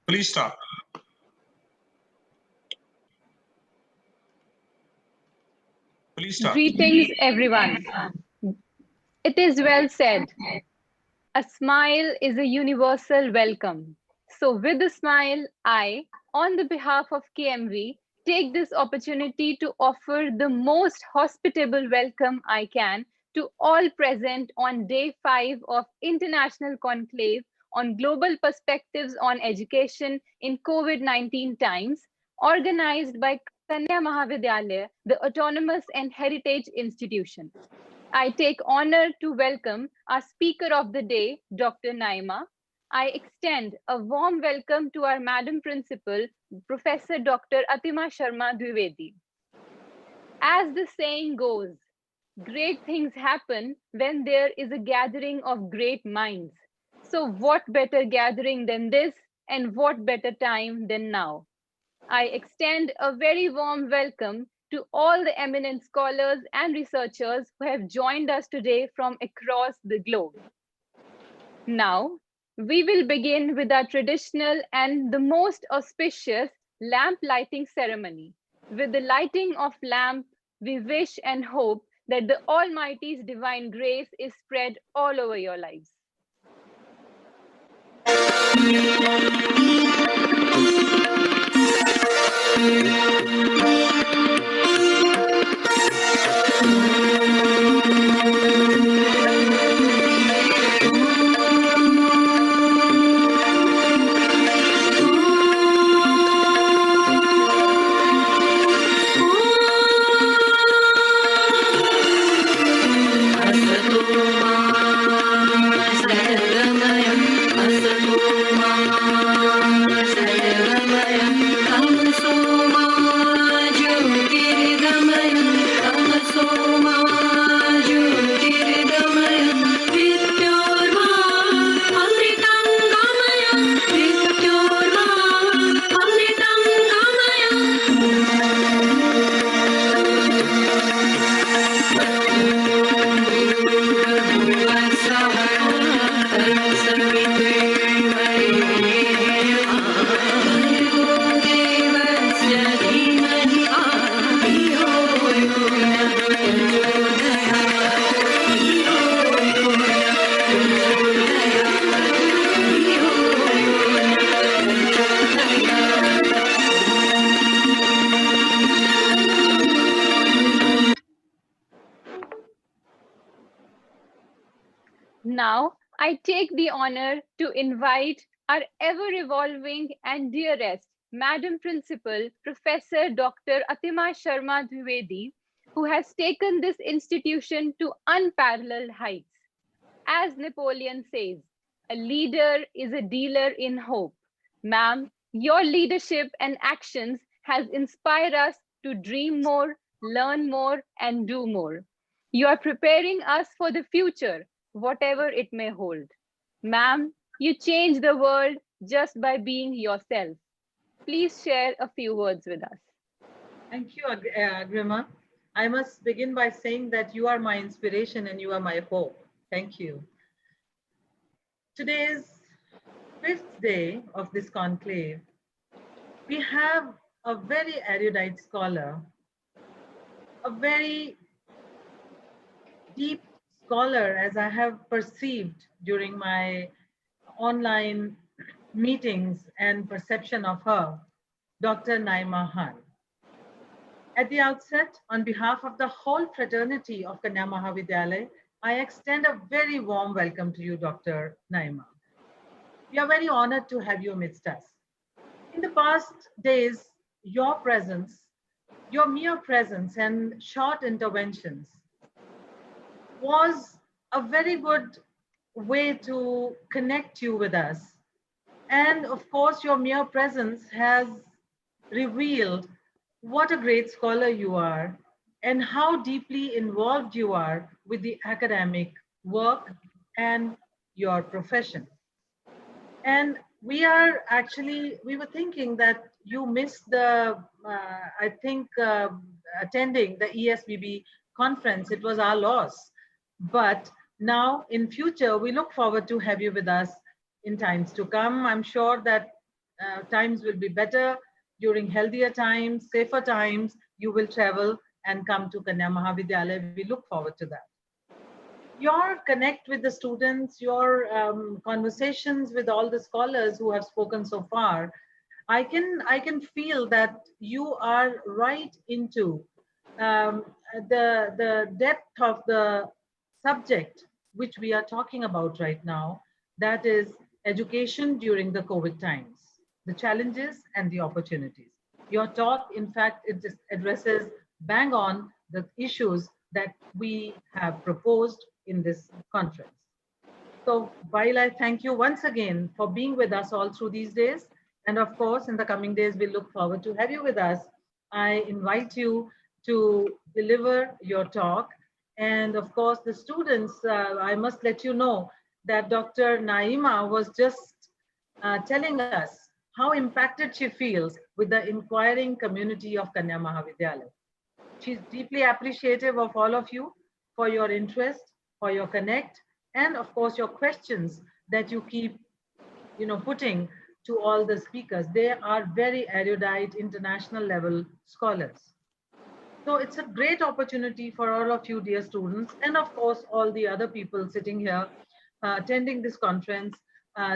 Please start. Please start. Greetings, everyone. It is well said. A smile is a universal welcome. So, with a smile, I, on the behalf of KMV, take this opportunity to offer the most hospitable welcome I can to all present on day 5 of International Conclave on Global Perspectives on Education in COVID-19 times, organized by Kanya Mahavidyalaya, the Autonomous and Heritage Institution. I take honor to welcome our speaker of the day, Dr. Naima. I extend a warm welcome to our Madam Principal, Professor Dr. Atima Sharma Dwivedi. As the saying goes, great things happen when there is a gathering of great minds. So what better gathering than this, and what better time than now? I extend a very warm welcome to all the eminent scholars and researchers who have joined us today from across the globe. Now, we will begin with our traditional and the most auspicious lamp lighting ceremony. With the lighting of lamp, we wish and hope that the Almighty's divine grace is spread all over your lives. Now, I take the honor to invite our ever-evolving and dearest Madam Principal, Professor Dr. Atima Sharma Dwivedi, who has taken this institution to unparalleled heights. As Napoleon says, a leader is a dealer in hope. Ma'am, your leadership and actions has inspired us to dream more, learn more, and do more. You are preparing us for the future, whatever it may hold. Ma'am, you change the world just by being yourself. Please share a few words with us. Thank you, Agrima. I must begin by saying that you are my inspiration and you are my hope. Thank you. Today is 5th day of this conclave. We have a very erudite scholar, a very deep scholar, as I have perceived during my online meetings and perception of her, Dr. Naima Khan. At the outset, on behalf of the whole fraternity of Kanya Mahavidyalaya, I extend a very warm welcome to you, Dr. Naima. We are very honored to have you amidst us. In the past days, your presence, your mere presence and short interventions was a very good way to connect you with us. And of course, your mere presence has revealed what a great scholar you are and how deeply involved you are with the academic work and your profession. And we were thinking that you missed the, attending the ESBB conference. It was our loss. But now in future, we look forward to have you with us in times to come. I'm sure that times will be better. During healthier times, safer times, you will travel and come to Kanya Mahavidyalaya. We look forward to that. Your connect with the students, your conversations with all the scholars who have spoken so far, I can feel that you are right into um, the depth of the subject which we are talking about right now. That is education during the COVID times, the challenges and the opportunities. Your talk, in fact, it just addresses bang on the issues that we have proposed in this conference. So while I thank you once again for being with us all through these days, and of course, in the coming days, we look forward to have you with us. I invite you to deliver your talk. And of course, the students, I must let you know that Dr. Naima was just telling us how impacted she feels with the inquiring community of Kanya Mahavidyalaya. She's deeply appreciative of all of you for your interest, for your connect, and of course your questions that you keep, putting to all the speakers. They are very erudite, international level scholars. So it's a great opportunity for all of you, dear students, and of course all the other people sitting here attending this conference,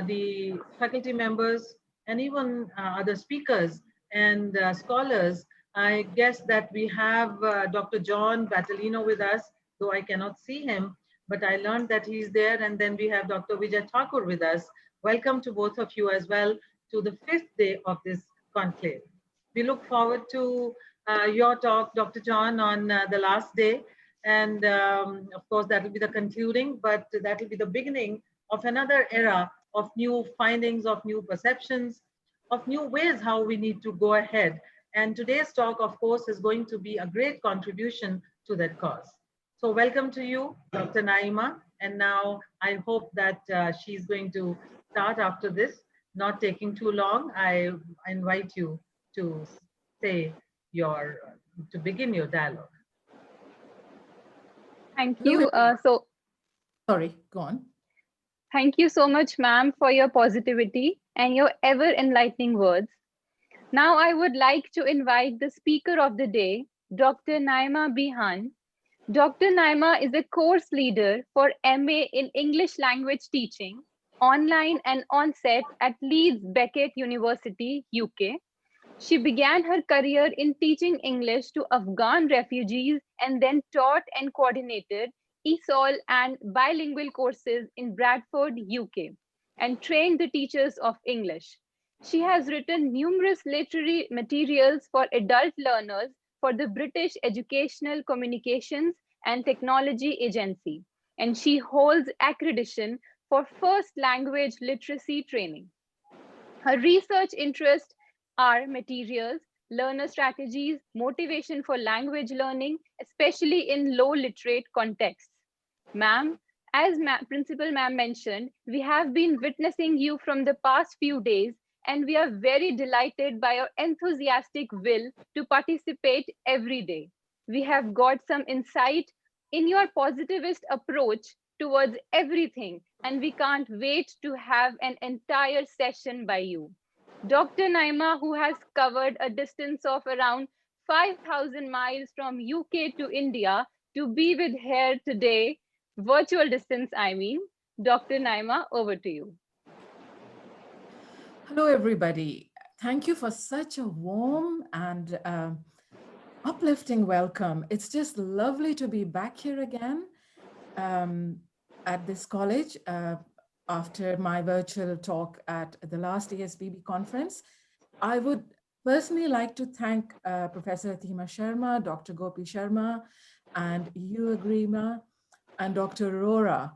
the faculty members, and even other speakers and scholars. I guess that we have Dr. John Batalino with us, though I cannot see him, but I learned that he's there. And then we have Dr. Vijay Thakur with us. Welcome to both of you as well to the 5th day of this conclave. We look forward to your talk, Dr. John, on the last day. And of course, that will be the concluding, but that will be the beginning of another era of new findings, of new perceptions, of new ways how we need to go ahead. And today's talk, of course, is going to be a great contribution to that cause. So welcome to you, Dr. Naima. And now I hope that she's going to start after this, not taking too long. I invite you to say to begin your dialogue. Thank you. Sorry, go on. Thank you so much, ma'am, for your positivity and your ever enlightening words. Now I would like to invite the speaker of the day, Dr. Naima Bihan. Dr. Naima is a course leader for MA in English language teaching, online and on-set at Leeds Beckett University, UK. She began her career in teaching English to Afghan refugees and then taught and coordinated ESOL and bilingual courses in Bradford, UK, and trained the teachers of English. She has written numerous literary materials for adult learners for the British Educational Communications and Technology Agency, and she holds accreditation for first language literacy training. Her research interests are materials, learner strategies, motivation for language learning, especially in low literate contexts. Ma'am, as Principal Ma'am mentioned, we have been witnessing you from the past few days, and we are very delighted by your enthusiastic will to participate every day. We have got some insight in your positivist approach towards everything, and we can't wait to have an entire session by you. Dr. Naima, who has covered a distance of around 5,000 miles from UK to India to be with here today, virtual distance, I mean. Dr. Naima, over to you. Hello, everybody. Thank you for such a warm and uplifting welcome. It's just lovely to be back here again at this college after my virtual talk at the last ASBB conference. I would personally like to thank Professor Athima Sharma, Dr. Gopi Sharma, and you, Agrima, and Dr. Aurora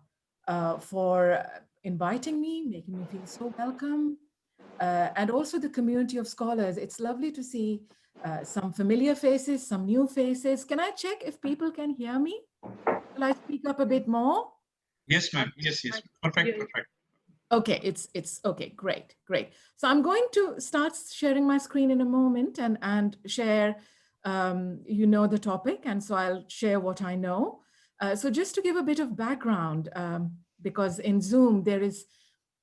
for inviting me, making me feel so welcome, and also the community of scholars. It's lovely to see some familiar faces, some new faces. Can I check if people can hear me? Will I speak up a bit more? Yes, ma'am. Yes. Perfect. Okay, it's okay, great. So I'm going to start sharing my screen in a moment and share, the topic. And so I'll share what I know. So just to give a bit of background, because in Zoom, there is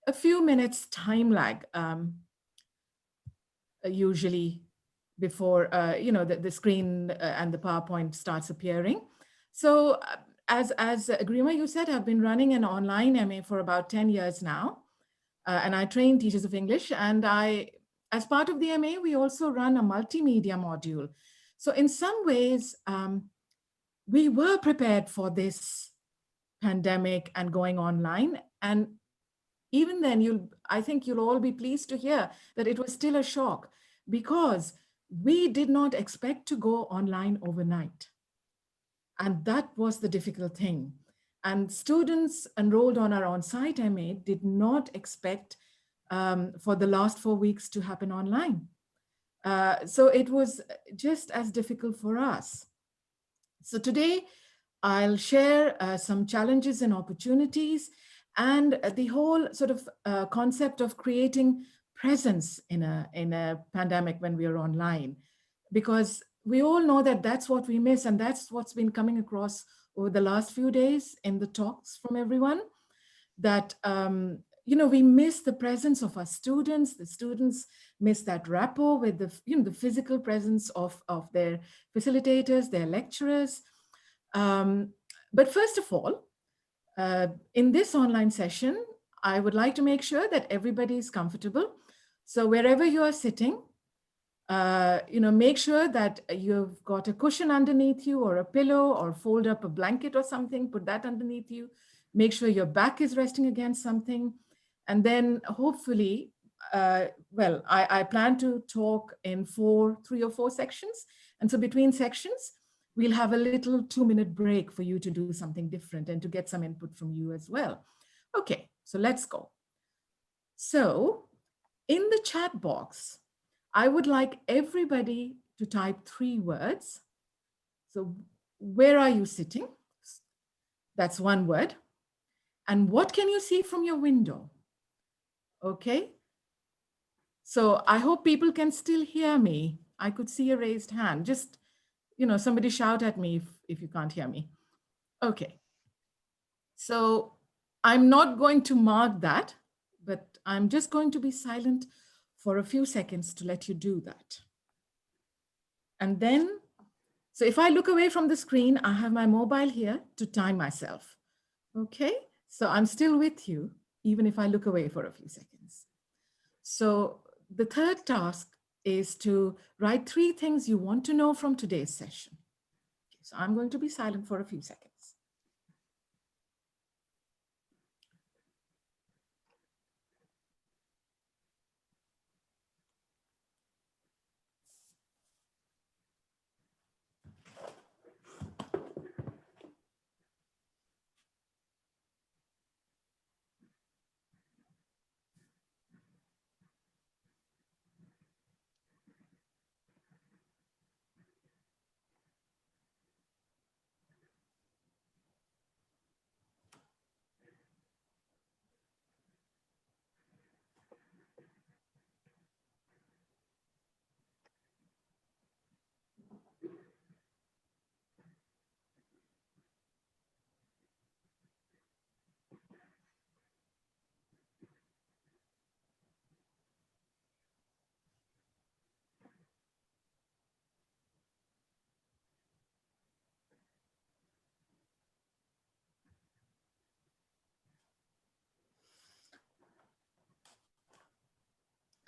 a few minutes time lag. usually before the screen and the PowerPoint starts appearing. So as Grima, you said, I've been running an online MA for about 10 years now, and I train teachers of English. And as part of the MA, we also run a multimedia module. So in some ways, we were prepared for this pandemic and going online. And even then, I think you'll all be pleased to hear that it was still a shock, because we did not expect to go online overnight. And that was the difficult thing. And students enrolled on our on-site MA did not expect for the last 4 weeks to happen online. So it was just as difficult for us. So today, I'll share some challenges and opportunities, and the whole sort of concept of creating presence in a pandemic when we are online, because we all know that that's what we miss, and that's what's been coming across over the last few days in the talks from everyone, that we miss the presence of our students. The students miss that rapport with the physical presence of their facilitators, their lecturers. But first of all, in this online session, I would like to make sure that everybody is comfortable. So wherever you are sitting, make sure that you've got a cushion underneath you, or a pillow, or fold up a blanket or something, put that underneath you. Make sure your back is resting against something. And then hopefully, I plan to talk in 3 or 4 sections. And so between sections, we'll have a little 2-minute break for you to do something different and to get some input from you as well. Okay, so let's go. So in the chat box, I would like everybody to type 3 words. So where are you sitting? That's 1 word. And what can you see from your window? Okay. So I hope people can still hear me. I could see a raised hand. Just, somebody shout at me if you can't hear me. Okay. So I'm not going to mark that, but I'm just going to be silent for a few seconds to let you do that. And then, so if I look away from the screen, I have my mobile here to time myself. Okay, so I'm still with you, even if I look away for a few seconds. So the third task is to write 3 things you want to know from today's session. Okay, so I'm going to be silent for a few seconds.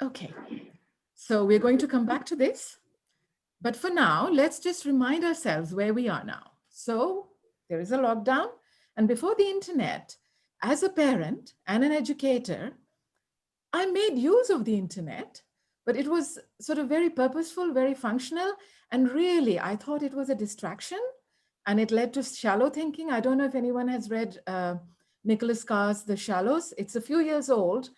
Okay, so we're going to come back to this. But for now, let's just remind ourselves where we are now. So there is a lockdown. And before the internet, as a parent and an educator, I made use of the internet, but it was sort of very purposeful, very functional. And really, I thought it was a distraction, and it led to shallow thinking. I don't know if anyone has read Nicholas Carr's The Shallows. It's a few years old,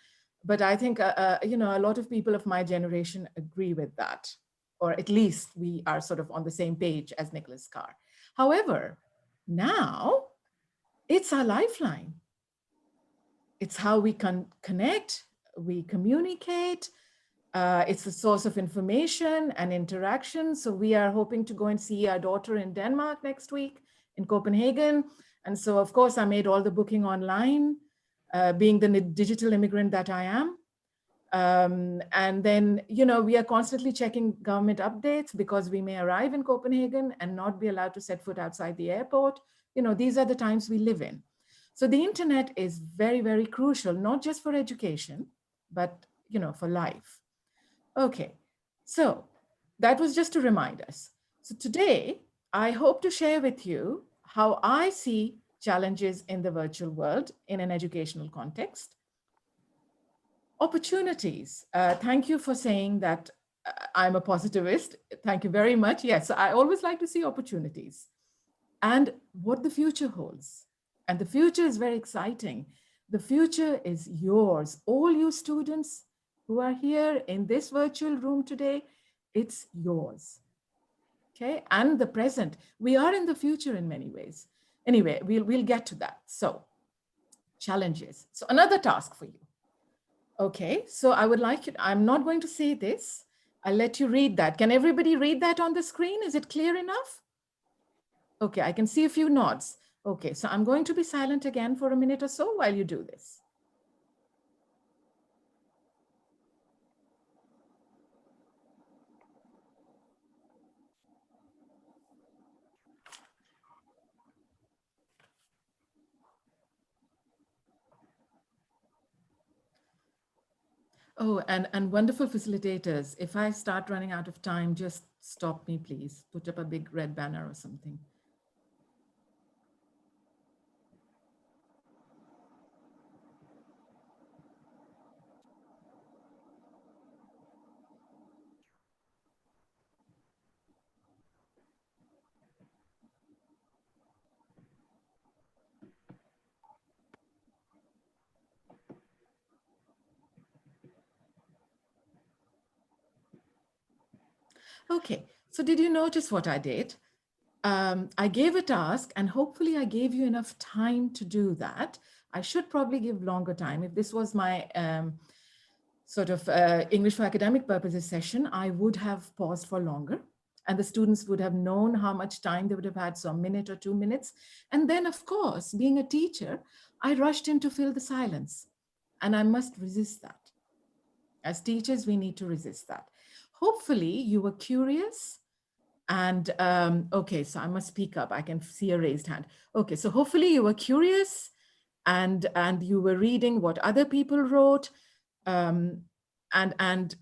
but I think, a lot of people of my generation agree with that, or at least we are sort of on the same page as Nicholas Carr. However, now it's our lifeline. It's how we can connect, we communicate. It's a source of information and interaction. So we are hoping to go and see our daughter in Denmark next week, in Copenhagen. And so, of course, I made all the booking online, being the digital immigrant that I am. And then, we are constantly checking government updates because we may arrive in Copenhagen and not be allowed to set foot outside the airport. These are the times we live in. So the internet is very, very crucial, not just for education, but, for life. Okay, so that was just to remind us. So today, I hope to share with you how I see challenges in the virtual world in an educational context. Opportunities. Thank you for saying that I'm a positivist. Thank you very much. Yes, I always like to see opportunities and what the future holds. And the future is very exciting. The future is yours. All you students who are here in this virtual room today, it's yours. Okay, and the present. We are in the future in many ways. Anyway, we'll get to that. So, challenges. So another task for you. Okay, so I would like you, I'm not going to say this. I'll let you read that. Can everybody read that on the screen? Is it clear enough? Okay, I can see a few nods. Okay, so I'm going to be silent again for a minute or so while you do this. Oh, and wonderful facilitators. If I start running out of time, just stop me, please. Put up a big red banner or something. Okay, so did you notice what I did? I gave a task and hopefully I gave you enough time to do that. I should probably give longer time. If this was my sort of English for academic purposes session, I would have paused for longer and the students would have known how much time they would have had, so a minute or 2 minutes. And then of course, being a teacher, I rushed in to fill the silence and I must resist that. As teachers, we need to resist that. Hopefully you were curious and okay, so I must speak up. I can see a raised hand. Okay, so hopefully you were curious and you were reading what other people wrote. And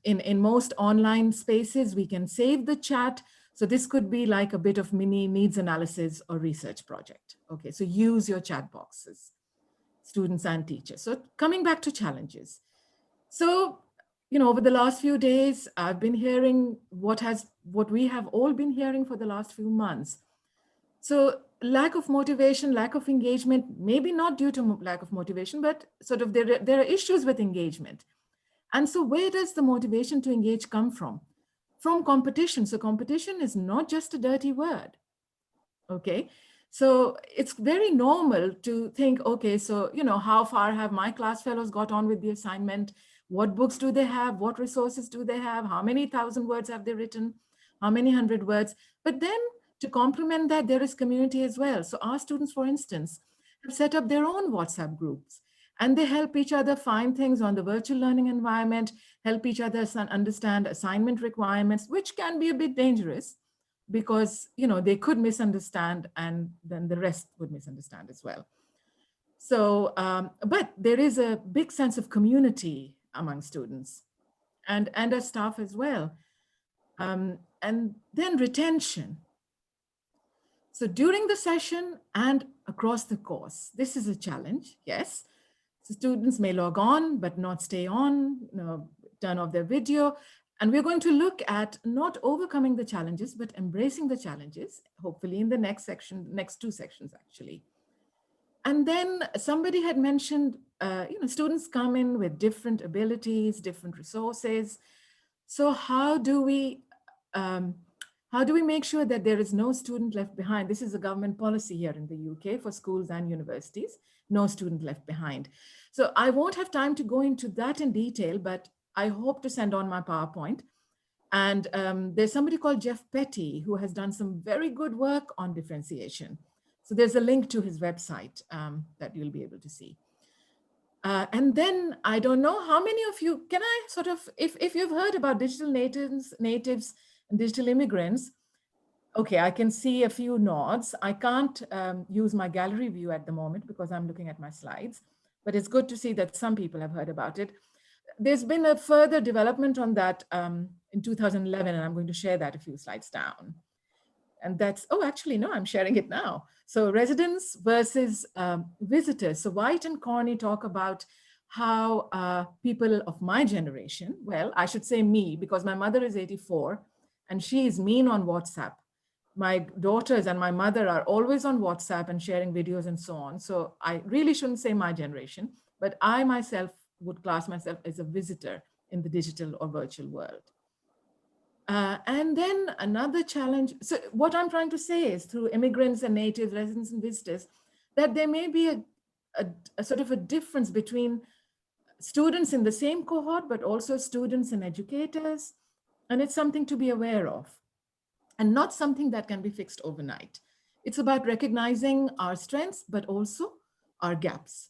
in most online spaces, we can save the chat. So this could be like a bit of mini needs analysis or research project. Okay, so use your chat boxes, students and teachers. So coming back to challenges. So over the last few days, I've been hearing what we have all been hearing for the last few months. So lack of motivation, lack of engagement, maybe not due to lack of motivation, but sort of there are issues with engagement. And so where does the motivation to engage come from? From competition. So competition is not just a dirty word. Okay. So it's very normal to think, okay, so, how far have my class fellows got on with the assignment? What books do they have? What resources do they have? How many 1,000 words have they written? How many 100 words? But then to complement that, there is community as well. So our students, for instance, have set up their own WhatsApp groups and they help each other find things on the virtual learning environment, help each other understand assignment requirements, which can be a bit dangerous because, they could misunderstand and then the rest would misunderstand as well. So, but there is a big sense of community among students and our staff as well. And then retention. So during the session and across the course, this is a challenge, yes. So students may log on, but not stay on, turn off their video. And we're going to look at not overcoming the challenges, but embracing the challenges, hopefully in the next section, next 2 sections actually. And then somebody had mentioned, students come in with different abilities, different resources. So how do we make sure that there is no student left behind? This is a government policy here in the UK for schools and universities, no student left behind. So I won't have time to go into that in detail, but I hope to send on my PowerPoint. And there's somebody called Jeff Petty who has done some very good work on differentiation. So there's a link to his website that you'll be able to see. And then I don't know how many of you, can I sort of, if you've heard about digital natives and digital immigrants, okay, I can see a few nods. I can't use my gallery view at the moment because I'm looking at my slides, but it's good to see that some people have heard about it. There's been a further development on that in 2011, and I'm going to share that a few slides down. And that's, oh, actually, no, I'm sharing it now. So residents versus visitors. So White and Cornu talk about how people of my generation, well, I should say me, because my mother is 84 and she is mean on WhatsApp. My daughters and my mother are always on WhatsApp and sharing videos and so on. So I really shouldn't say my generation, but I myself would class myself as a visitor in the digital or virtual world. And then another challenge. So what I'm trying to say is through immigrants and natives, residents and visitors, that there may be a sort of a difference between students in the same cohort, but also students and educators. And it's something to be aware of and not something that can be fixed overnight. It's about recognizing our strengths, but also our gaps.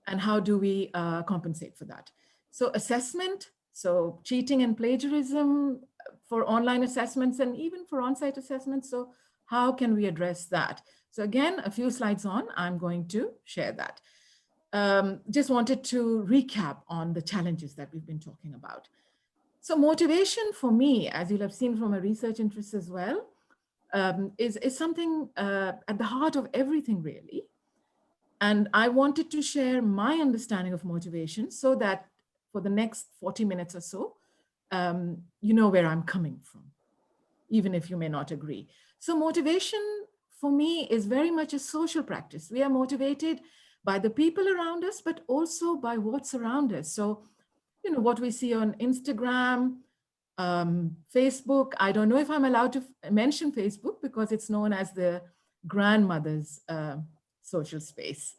And how do we compensate for that? So assessment, so cheating and plagiarism for online assessments and even for on-site assessments. So how can we address that? So again, a few slides on, I'm going to share that. Just wanted to recap on the challenges that we've been talking about. So motivation for me, as you'll have seen from my research interests as well, is something at the heart of everything really. And I wanted to share my understanding of motivation so that for the next 40 minutes or so, you know where I'm coming from, even if you may not agree. So motivation for me is very much a social practice. We are motivated by the people around us, but also by what's around us. So, you know, what we see on Instagram, Facebook. I don't know if I'm allowed to mention Facebook because it's known as the grandmother's social space.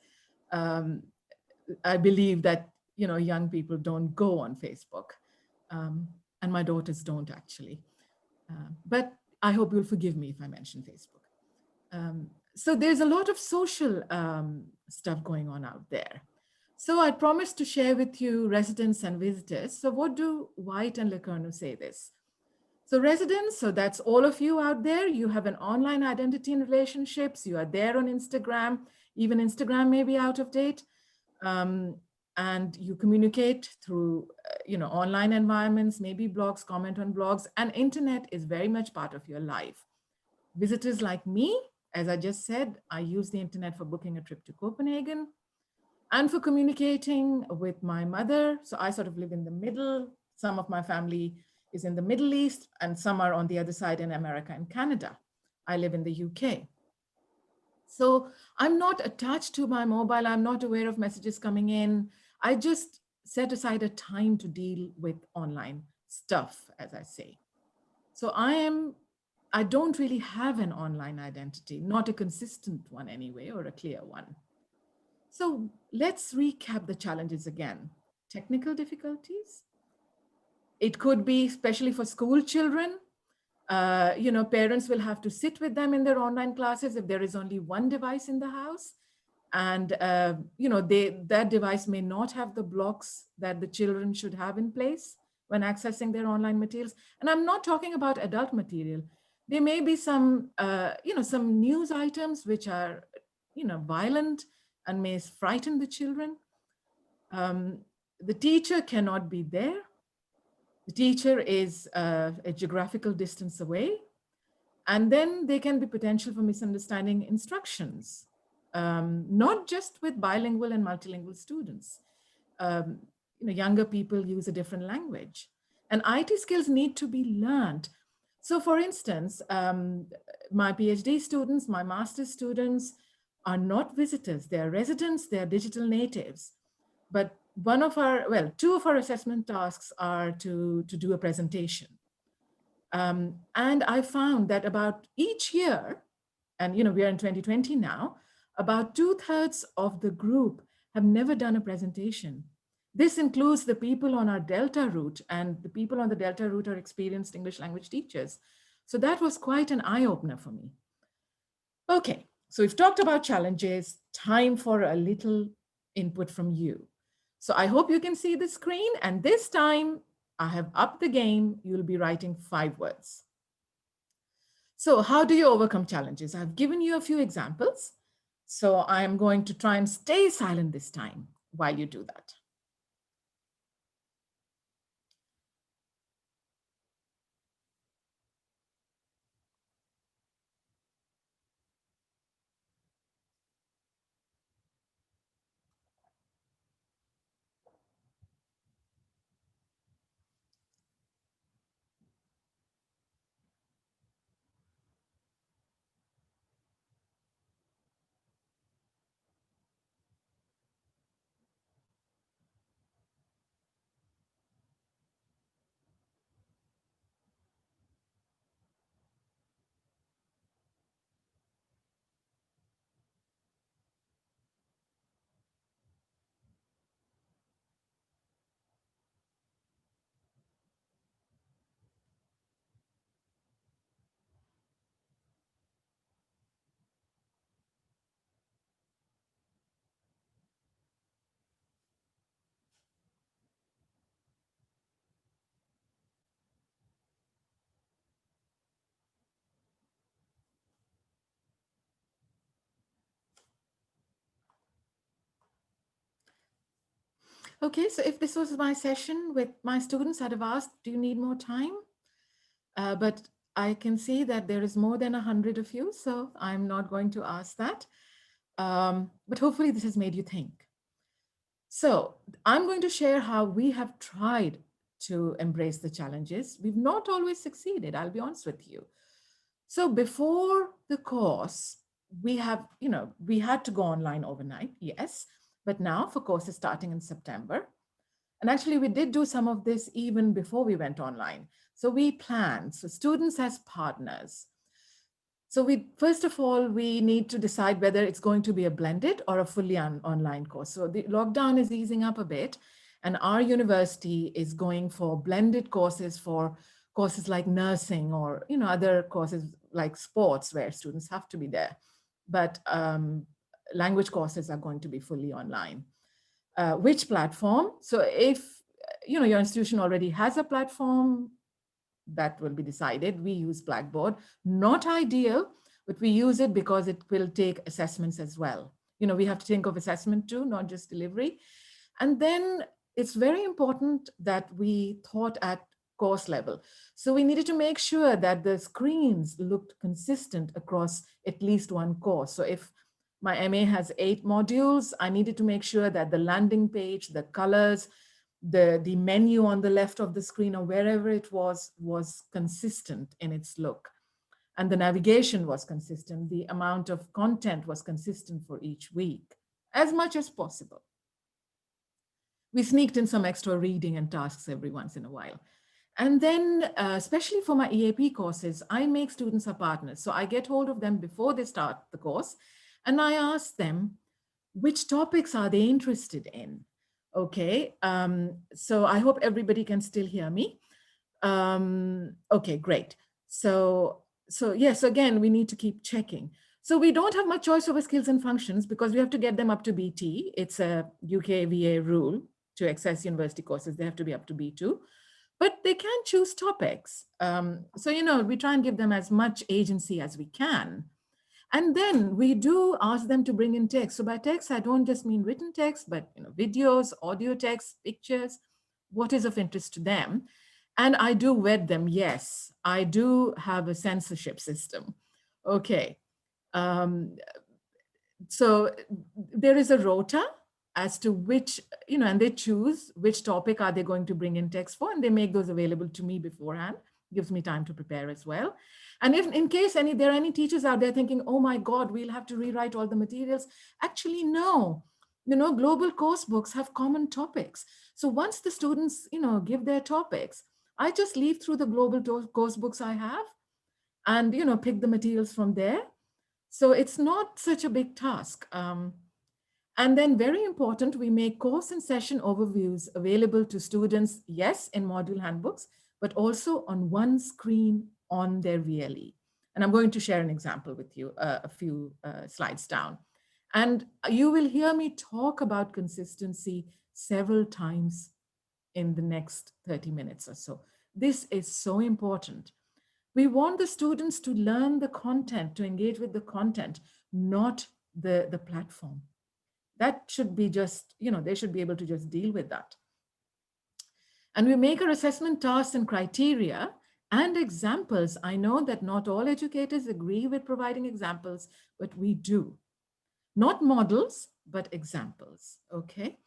I believe that, you know, young people don't go on Facebook, and my daughters don't actually. But I hope you'll forgive me if I mention Facebook. So there's a lot of social stuff going on out there. So I promised to share with you residents and visitors. So what do White and Cornu say this? So residents, so that's all of you out there, you have an online identity and relationships, you are there on Instagram, even Instagram may be out of date, and you communicate through, you know, online environments, maybe blogs, comment on blogs, and internet is very much part of your life. Visitors like me, as I just said, I use the internet for booking a trip to Copenhagen and for communicating with my mother. So I sort of live in the middle. Some of my family is in the Middle East and some are on the other side in America and Canada. I live in the UK. So I'm not attached to my mobile. I'm not aware of messages coming in. I just set aside a time to deal with online stuff, as I say. So I don't really have an online identity, not a consistent one anyway, or a clear one. So let's recap the challenges again. Technical difficulties. It could be, especially for school children, you know, parents will have to sit with them in their online classes if there is only one device in the house. And, you know, that device may not have the blocks that the children should have in place when accessing their online materials. And I'm not talking about adult material. There may be some, you know, some news items which are, you know, violent and may frighten the children. The teacher cannot be there. The teacher is a geographical distance away. And then there can be potential for misunderstanding instructions, not just with bilingual and multilingual students. You know, younger people use a different language. And IT skills need to be learned. So for instance, my PhD students, my master's students are not visitors. They're residents, they're digital natives. But two of our assessment tasks are to do a presentation. And I found that about each year, and you know, we are in 2020 now, about 2/3 of the group have never done a presentation. This includes the people on our Delta route, and the people on the Delta route are experienced English language teachers. So that was quite an eye-opener for me. Okay, so we've talked about challenges, time for a little input from you. So I hope you can see the screen, and this time I have upped the game. You'll be writing 5 words. So how do you overcome challenges? I've given you a few examples. So I'm going to try and stay silent this time while you do that. Okay, so if this was my session with my students, I'd have asked, do you need more time? But I can see that there is more than 100 of you, so I'm not going to ask that. But hopefully this has made you think. So I'm going to share how we have tried to embrace the challenges. We've not always succeeded, I'll be honest with you. So before the course, we had to go online overnight, yes. But now for courses starting in September, and actually we did do some of this even before we went online. So we planned, so students as partners. So first of all, we need to decide whether it's going to be a blended or a fully online course. So the lockdown is easing up a bit, and our university is going for blended courses for courses like nursing or other courses like sports where students have to be there. But language courses are going to be fully online. Which platform? So if your institution already has a platform, that will be decided. We use Blackboard, not ideal, but we use it because it will take assessments as well. We have to think of assessment too, not just delivery. And then it's very important that we thought at course level. So we needed to make sure that the screens looked consistent across at least one course. So if my MA has 8 modules, I needed to make sure that the landing page, the colors, the menu on the left of the screen or wherever it was consistent in its look. And the navigation was consistent. The amount of content was consistent for each week, as much as possible. We sneaked in some extra reading and tasks every once in a while. And then, especially for my EAP courses, I make students our partners. So I get hold of them before they start the course, and I ask them, which topics are they interested in? Okay, so I hope everybody can still hear me. Okay, great. So yes, again, we need to keep checking. So we don't have much choice over skills and functions because we have to get them up to BT. It's a UKVA rule to access university courses. They have to be up to B2, but they can choose topics. So, we try and give them as much agency as we can. And then we do ask them to bring in text. So by text, I don't just mean written text, but videos, audio text, pictures, what is of interest to them. And I do vet them. Yes, I do have a censorship system. Okay. So there is a rota as to which, and they choose which topic are they going to bring in text for, and they make those available to me beforehand. Gives me time to prepare as well. And if in case there are any teachers out there thinking, oh my God, we'll have to rewrite all the materials. Actually, no. Global course books have common topics. So once the students, give their topics, I just leaf through the global course books I have and, pick the materials from there. So it's not such a big task. And then very important, we make course and session overviews available to students, yes, in module handbooks, but also on one screen on their VLE. And I'm going to share an example with you a few slides down. And you will hear me talk about consistency several times in the next 30 minutes or so. This is so important. We want the students to learn the content, to engage with the content, not the platform. That should be just, they should be able to just deal with that. And we make our assessment tasks and criteria and examples. I know that not all educators agree with providing examples, but we do. Not models, but examples, okay?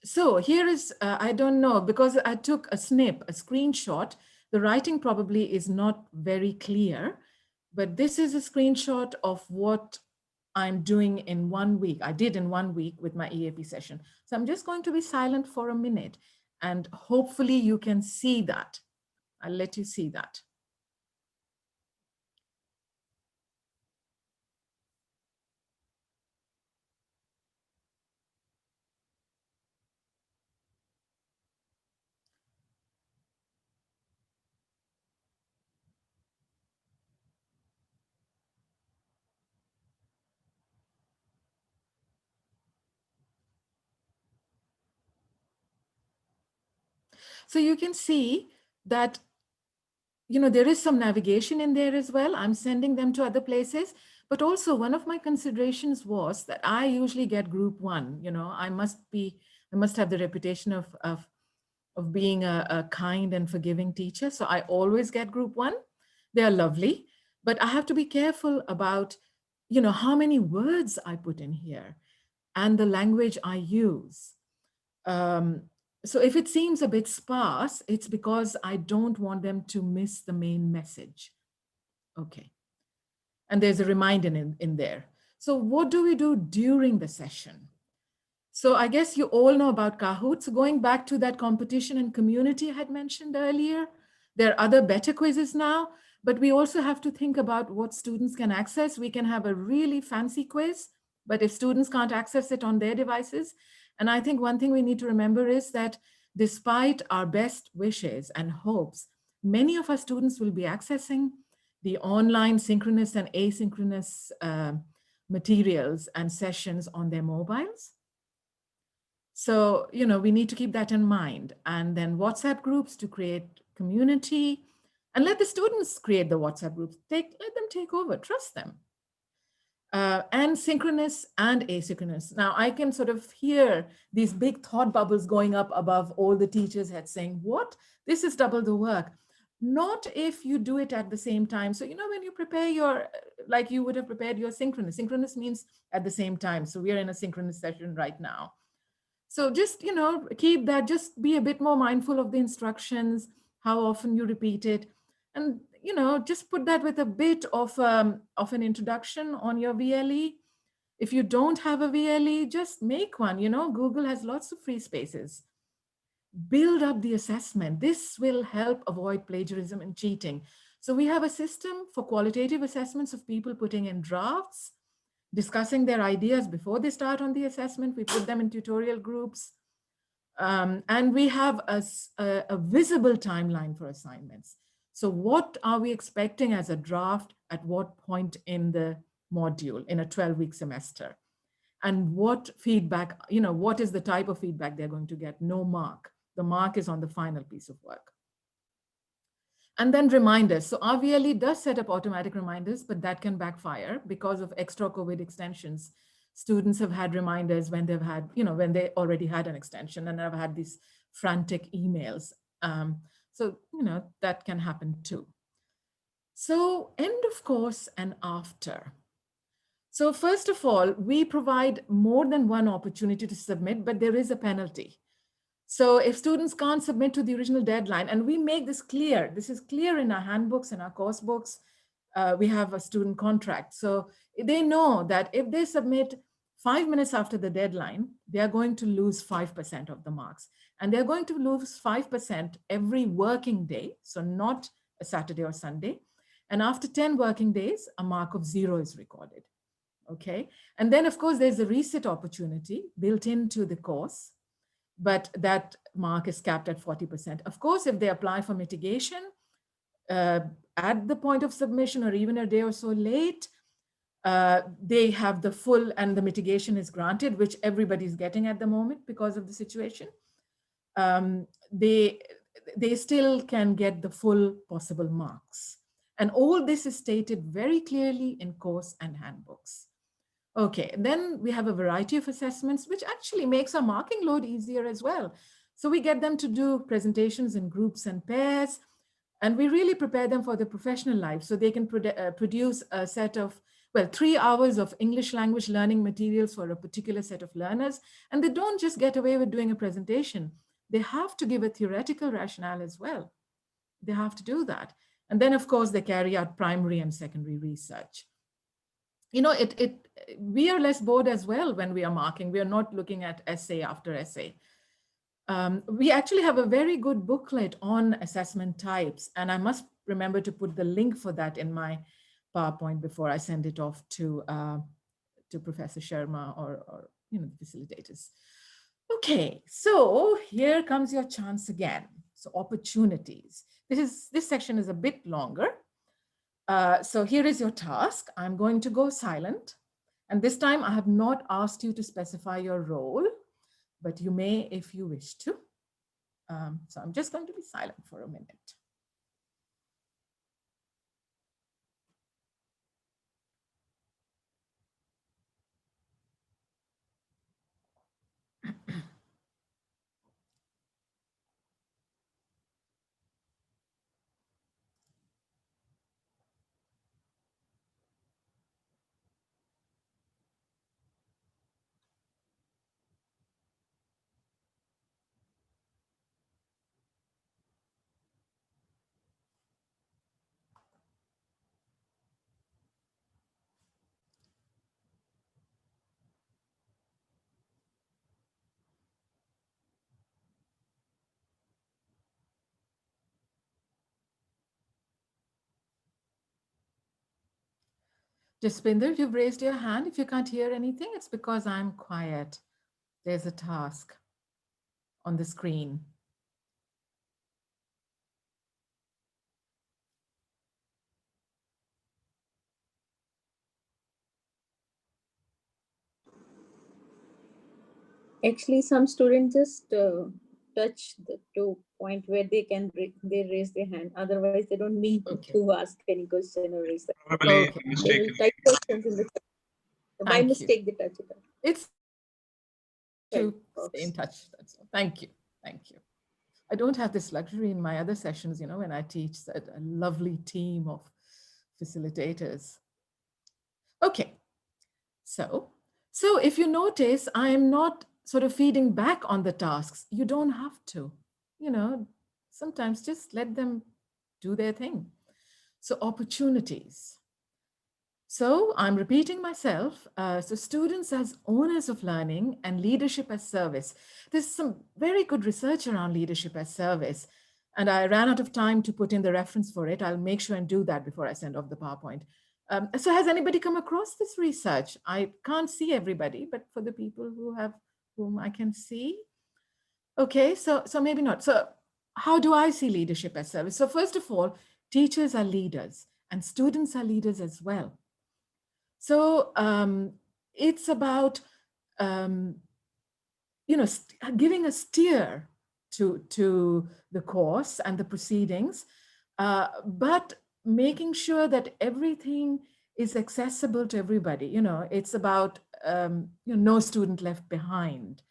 So here is, I don't know, because I took a screenshot, the writing probably is not very clear, but this is a screenshot of what I'm doing in 1 week. I did in 1 week with my EAP session. So I'm just going to be silent for a minute and hopefully you can see that. I'll let you see that. So you can see that, there is some navigation in there as well. I'm sending them to other places, but also one of my considerations was that I usually get group 1. I must have the reputation of being a kind and forgiving teacher. So I always get group 1. They are lovely, but I have to be careful about, how many words I put in here and the language I use. So if it seems a bit sparse, it's because I don't want them to miss the main message. Okay. And there's a reminder in there. So what do we do during the session? So I guess you all know about Kahoot. So going back to that competition and community I had mentioned earlier, there are other better quizzes now, but we also have to think about what students can access. We can have a really fancy quiz, but if students can't access it on their devices, and I think one thing we need to remember is that despite our best wishes and hopes, many of our students will be accessing the online synchronous and asynchronous materials and sessions on their mobiles. So, we need to keep that in mind. And then WhatsApp groups to create community and let the students create the WhatsApp groups. Let them take over, trust them. And synchronous and asynchronous. Now I can sort of hear these big thought bubbles going up above all the teachers' heads saying, what? This is double the work. Not if you do it at the same time. So, when you prepare like you would have prepared your synchronous. Synchronous means at the same time. So we are in a synchronous session right now. So just, keep that, just be a bit more mindful of the instructions, how often you repeat it. And, just put that with a bit of an introduction on your VLE. If you don't have a VLE, just make one. Google has lots of free spaces. Build up the assessment. This will help avoid plagiarism and cheating. So we have a system for qualitative assessments of people putting in drafts, discussing their ideas before they start on the assessment. We put them in tutorial groups. And we have a visible timeline for assignments. So what are we expecting as a draft at what point in the module in a 12-week semester? And what feedback, what is the type of feedback they're going to get? No mark. The mark is on the final piece of work. And then reminders. So our VLE does set up automatic reminders, but that can backfire because of extra COVID extensions. Students have had reminders when they've had, when they already had an extension, and I've had these frantic emails. So, that can happen too. So end of course and after. So first of all, we provide more than one opportunity to submit, but there is a penalty. So if students can't submit to the original deadline, and we make this clear, this is clear in our handbooks and our course books, we have a student contract. So they know that if they submit 5 minutes after the deadline, they are going to lose 5% of the marks. And they're going to lose 5% every working day, so not a Saturday or Sunday. And after 10 working days, a mark of 0 is recorded. Okay. And then of course, there's a resit opportunity built into the course, but that mark is capped at 40%. Of course, if they apply for mitigation at the point of submission or even a day or so late, they have the full, and the mitigation is granted, which everybody's getting at the moment because of the situation. Um, they still can get the full possible marks. And all this is stated very clearly in course and handbooks. Okay, then we have a variety of assessments, which actually makes our marking load easier as well. So we get them to do presentations in groups and pairs, and we really prepare them for the professional life. So they can produce a set of, well, 3 hours of English language learning materials for a particular set of learners. And they don't just get away with doing a presentation. They have to give a theoretical rationale as well. They have to do that. And then, of course, they carry out primary and secondary research. You know, we are less bored as well when we are marking. We are not looking at essay after essay. We actually have a very good booklet on assessment types, and I must remember to put the link for that in my PowerPoint before I send it off to Professor Sharma or the facilitators. Okay, so here comes your chance again. So opportunities. This section is a bit longer. So here is your task. I'm going to go silent. And this time I have not asked you to specify your role, but you may if you wish to. So I'm just going to be silent for a minute. Jaspinder, you've raised your hand. If you can't hear anything, it's because I'm quiet. There's a task on the screen. Actually, some students just touch the to point where they can they raise their hand. Otherwise, they don't mean to ask any question or raise. Probably Okay. They will type questions in the chat. By Thank you. mistake, they touch it. It's to Box. stay in touch. That's all. Thank you. Thank you. I don't have this luxury in my other sessions, you know, when I teach a lovely team of facilitators. Okay. So if you notice, I'm not sort of feeding back on the tasks. You don't have to, you know, sometimes just let them do their thing. So opportunities. So I'm repeating myself. So students as owners of learning and leadership as service. There's some very good research around leadership as service. And I ran out of time to put in the reference for it. I'll make sure and do that before I send off the PowerPoint. So has anybody come across this research? I can't see everybody, but for the people whom I can see. Okay, so maybe not. So how do I see leadership as service? So first of all, teachers are leaders and students are leaders as well. So it's about, you know, giving a steer to the course and the proceedings, but making sure that everything is accessible to everybody. You know, it's about you know, no student left behind,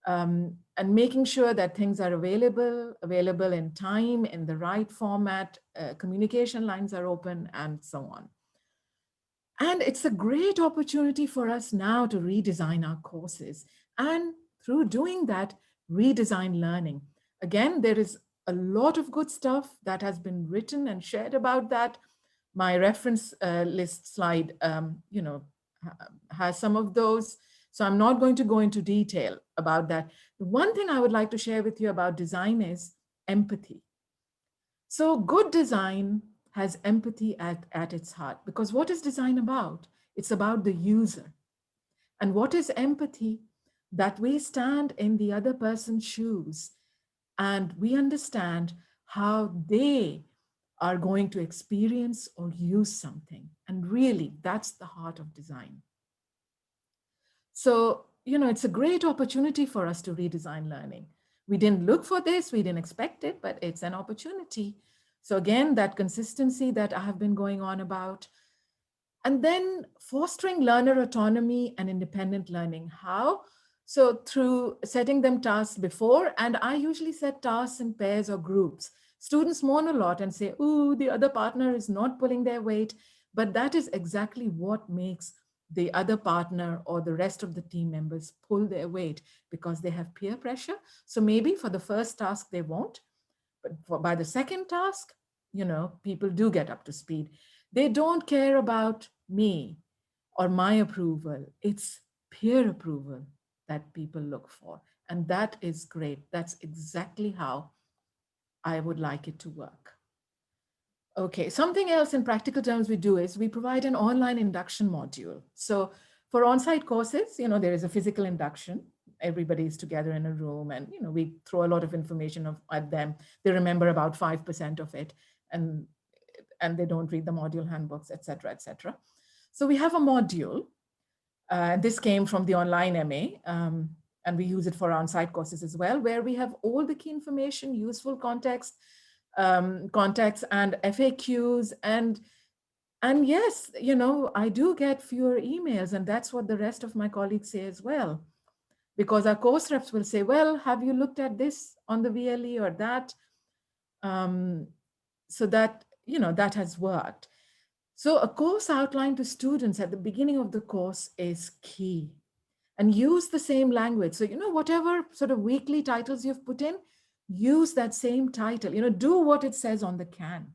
and making sure that things are available in time, in the right format, communication lines are open, and so on. And it's a great opportunity for us now to redesign our courses, and through doing that, redesign learning. Again, there is a lot of good stuff that has been written and shared about that. My reference list slide, you know, has some of those. So I'm not going to go into detail about that. The one thing I would like to share with you about design is empathy. So good design has empathy at its heart, because what is design about? It's about the user. And what is empathy? That we stand in the other person's shoes and we understand how they are going to experience or use something. And really, that's the heart of design. So, it's a great opportunity for us to redesign learning. We didn't look for this, we didn't expect it, but it's an opportunity. So again, that consistency that I have been going on about. And then fostering learner autonomy and independent learning. How? So through setting them tasks before, and I usually set tasks in pairs or groups. Students moan a lot and say, ooh, the other partner is not pulling their weight, but that is exactly what makes the other partner or the rest of the team members pull their weight, because they have peer pressure. So maybe for the first task, they won't, but by the second task, people do get up to speed. They don't care about me or my approval. It's peer approval that people look for. And that is great. That's exactly how I would like it to work. Okay, something else in practical terms we do is we provide an online induction module. So for on-site courses, there is a physical induction. Everybody is together in a room, and we throw a lot of information at them. They remember about 5% of it, and they don't read the module handbooks, et cetera, et cetera. So we have a module. This came from the online MA, and we use it for on-site courses as well, where we have all the key information, useful context, contacts and FAQs. And yes, I do get fewer emails, and that's what the rest of my colleagues say as well. Because our course reps will say, well, have you looked at this on the VLE or that? So that, that has worked. So a course outline to students at the beginning of the course is key. And use the same language. So, whatever sort of weekly titles you've put in, use that same title, do what it says on the can.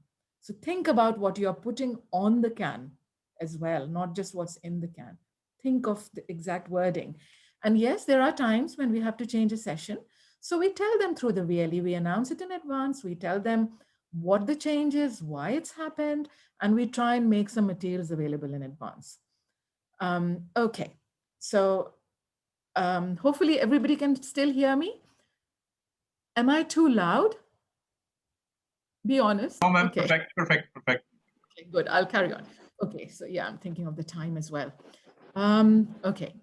So think about what you're putting on the can as well, not just what's in the can. Think of the exact wording. And yes, there are times when we have to change a session. So we tell them through the VLE, we announce it in advance, we tell them what the change is, why it's happened, and we try and make some materials available in advance. Okay, so hopefully everybody can still hear me. Am I too loud? Be honest. No, ma'am. Okay. Perfect. Okay, good. I'll carry on. Okay, so yeah, I'm thinking of the time as well. Okay,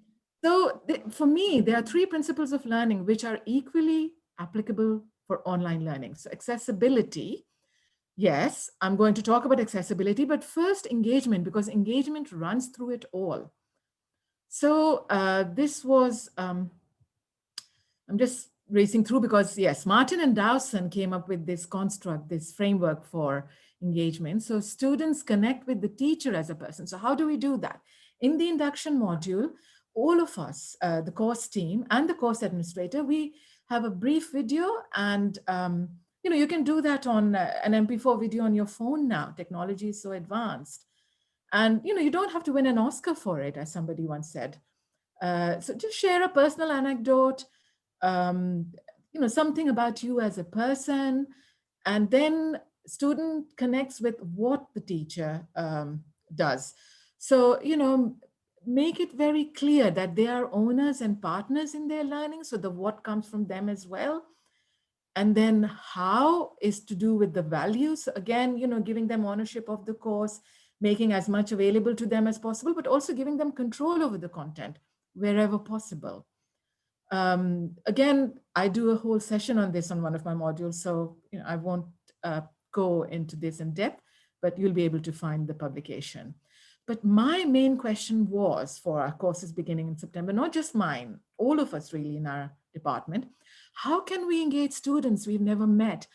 so for me, there are 3 principles of learning which are equally applicable for online learning. So accessibility. Yes, I'm going to talk about accessibility, but first engagement, because engagement runs through it all. So this was, I'm just racing through because yes, Martin and Dawson came up with this construct, this framework for engagement. So students connect with the teacher as a person. So how do we do that? In the induction module, all of us, the course team and the course administrator, we have a brief video, and you can do that on an MP4 video on your phone now. Technology is so advanced. And you don't have to win an Oscar for it, as somebody once said. So just share a personal anecdote, something about you as a person, and then student connects with what the teacher does. So, make it very clear that they are owners and partners in their learning. So the what comes from them as well. And then how is to do with the values. Again, giving them ownership of the course, making as much available to them as possible, but also giving them control over the content wherever possible. Again, I do a whole session on this on one of my modules, so I won't go into this in depth, but you'll be able to find the publication. But my main question was for our courses beginning in September, not just mine, all of us really in our department, how can we engage students we've never met?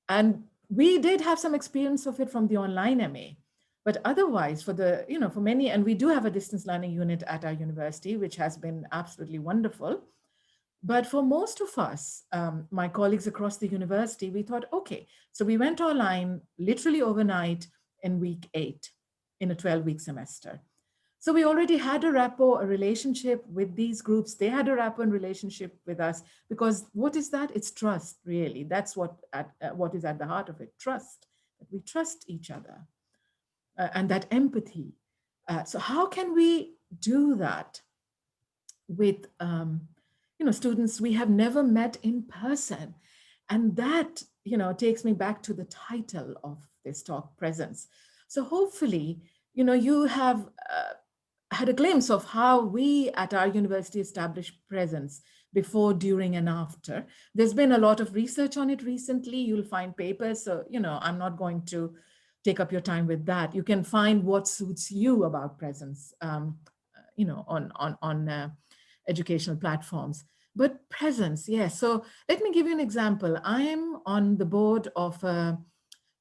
And we did have some experience of it from the online MA. But otherwise, for the, for many, and we do have a distance learning unit at our university, which has been absolutely wonderful. But for most of us, my colleagues across the university, we thought, okay, so we went online literally overnight in week 8 in a 12-week semester. So we already had a rapport, a relationship with these groups. They had a rapport and relationship with us, because what is that? It's trust, really. That's what is at the heart of it, trust. That we trust each other. And that empathy. So how can we do that with students we have never met in person? And that takes me back to the title of this talk, presence. So hopefully, you have had a glimpse of how we at our university establish presence before, during, and after. There's been a lot of research on it recently. You'll find papers. So, I'm not going to take up your time with that. You can find what suits you about presence, on educational platforms. But presence, yes. So let me give you an example. I'm on the board of a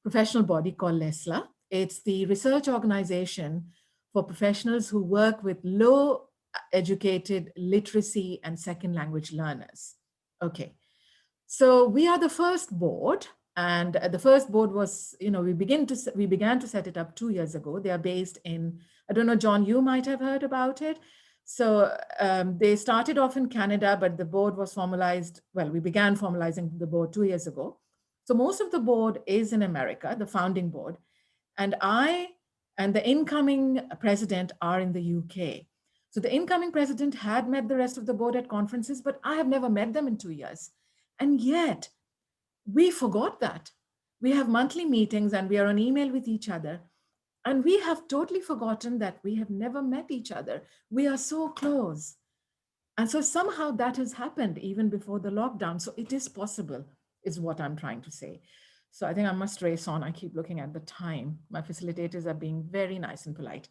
professional body called LESLA. It's the research organization for professionals who work with low educated literacy and second language learners. Okay, so we are the first board, and the first board was, we began to set it up 2 years ago. They are based in, I don't know, John, you might have heard about it. So they started off in Canada, but the board was formalized. Well, we began formalizing the board 2 years ago. So most of the board is in America, the founding board, and I and the incoming president are in the UK. So the incoming president had met the rest of the board at conferences, but I have never met them in 2 years. And yet we forgot that. We have monthly meetings and we are on email with each other. And we have totally forgotten that we have never met each other. We are so close. And so somehow that has happened even before the lockdown. So it is possible, is what I'm trying to say. So I think I must race on. I keep looking at the time. My facilitators are being very nice and polite.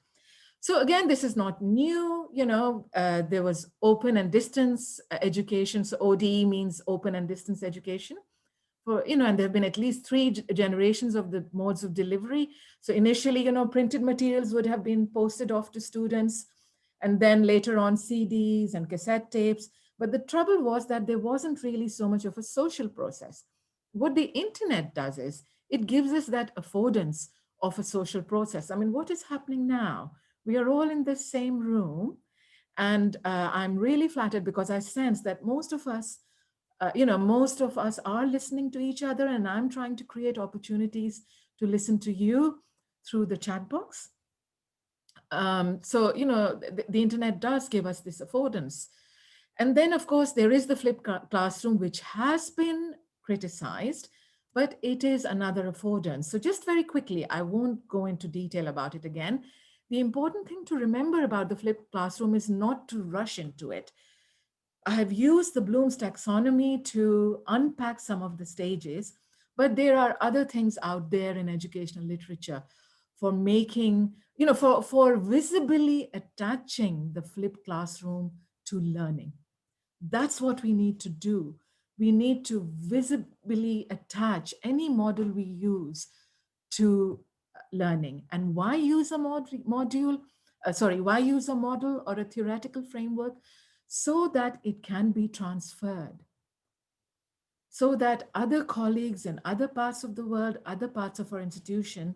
So again, this is not new. There was open and distance education. So ODE means open and distance education. And there have been at least 3 generations of the modes of delivery. So initially, printed materials would have been posted off to students, and then later on CDs and cassette tapes. But the trouble was that there wasn't really so much of a social process. What the internet does is it gives us that affordance of a social process. I mean, what is happening now? We are all in the same room, and I'm really flattered because I sense that most of us are listening to each other, and I'm trying to create opportunities to listen to you through the chat box. The internet does give us this affordance. And then, of course, there is the flipped classroom, which has been criticized, but it is another affordance. So just very quickly, I won't go into detail about it again. The important thing to remember about the flipped classroom is not to rush into it. I have used the Bloom's taxonomy to unpack some of the stages, but there are other things out there in educational literature for making, for visibly attaching the flipped classroom to learning. That's what we need to do. We need to visibly attach any model we use to learning. And why use a model or a theoretical framework? So that it can be transferred, so that other colleagues in other parts of the world, other parts of our institution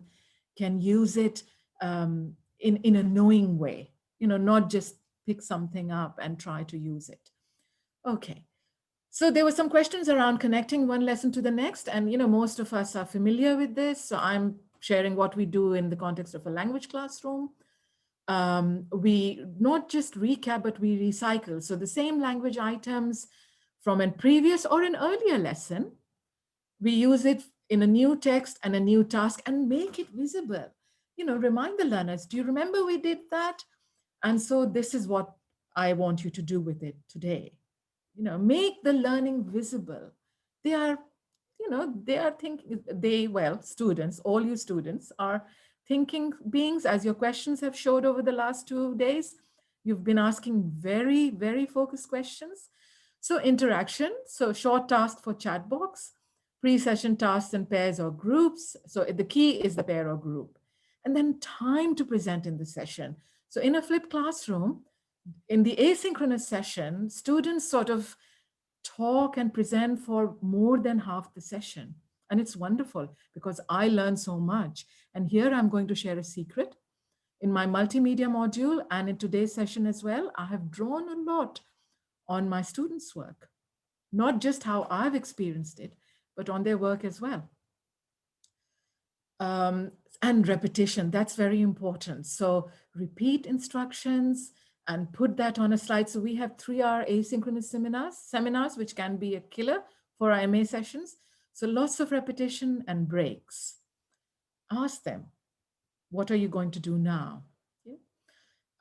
can use it in a knowing way, not just pick something up and try to use it. Okay, so there were some questions around connecting one lesson to the next, and most of us are familiar with this, so I'm sharing what we do in the context of a language classroom. We not just recap, but we recycle. So the same language items from a previous or an earlier lesson, we use it in a new text and a new task and make it visible. Remind the learners, do you remember we did that? And so this is what I want you to do with it today. Make the learning visible. They are thinking, students, all you students are thinking beings, as your questions have showed over the last 2 days. You've been asking very, very focused questions. So interaction, so short task for chat box, pre-session tasks in pairs or groups. So the key is the pair or group. And then time to present in the session. So in a flipped classroom, in the asynchronous session, students sort of talk and present for more than half the session. And it's wonderful because I learn so much. And here I'm going to share a secret. In my multimedia module and in today's session as well, I have drawn a lot on my students' work, not just how I've experienced it, but on their work as well. And repetition, that's very important. So repeat instructions and put that on a slide. So we have 3-hour asynchronous seminars, which can be a killer for our MA sessions. So lots of repetition and breaks. ask them, what are you going to do now? Yeah.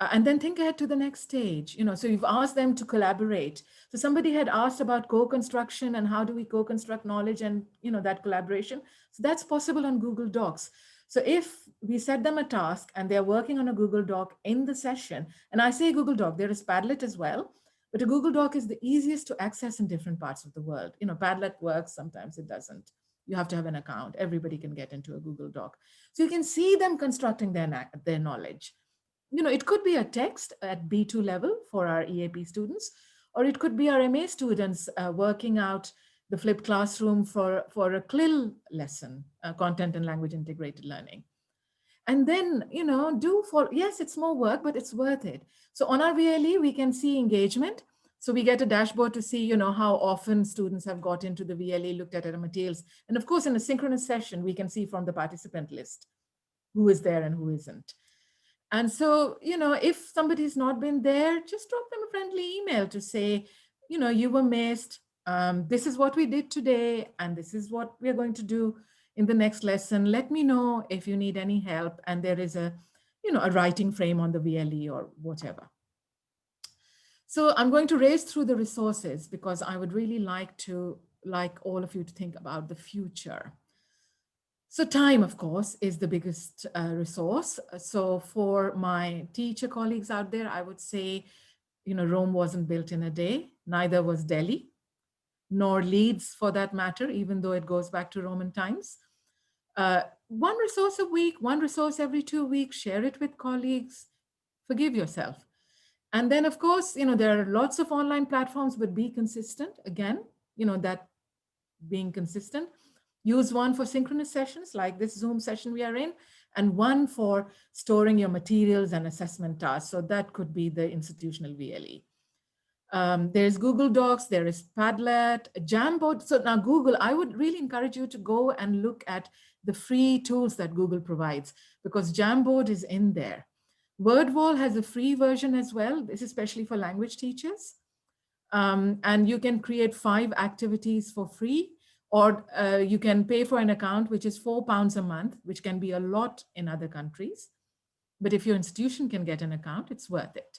And then think ahead to the next stage. So you've asked them to collaborate. So somebody had asked about co-construction and how do we co-construct knowledge and that collaboration. So that's possible on Google Docs. So if we set them a task and they're working on a Google Doc in the session, and I say Google Doc, there is Padlet as well, but a Google Doc is the easiest to access in different parts of the world. Padlet works, sometimes it doesn't. You have to have an account. Everybody can get into a Google Doc. So you can see them constructing their knowledge. It could be a text at B2 level for our EAP students, or it could be our MA students working out the flipped classroom for a CLIL lesson, content and language integrated learning. And then, yes, it's more work, but it's worth it. So on our VLE, we can see engagement. So we get a dashboard to see, how often students have got into the VLE, looked at our materials. And of course, in a synchronous session, we can see from the participant list who is there and who isn't. And so, if somebody's not been there, just drop them a friendly email to say, you were missed. This is what we did today, and this is what we're going to do in the next lesson. Let me know if you need any help. And there is a writing frame on the VLE or whatever. So I'm going to race through the resources because I would really like all of you to think about the future. So time, of course, is the biggest resource. So for my teacher colleagues out there, I would say, Rome wasn't built in a day, neither was Delhi, nor Leeds for that matter, even though it goes back to Roman times. One resource a week, one resource every 2 weeks, share it with colleagues, forgive yourself. And then, of course, there are lots of online platforms, but be consistent. Again, that being consistent. Use one for synchronous sessions like this Zoom session we are in, and one for storing your materials and assessment tasks. So that could be the institutional VLE. There's Google Docs, there is Padlet, Jamboard. So now Google, I would really encourage you to go and look at the free tools that Google provides because Jamboard is in there. WordWall has a free version as well. This is especially for language teachers. And you can create 5 activities for free, or you can pay for an account, which is £4 a month, which can be a lot in other countries. But if your institution can get an account, it's worth it.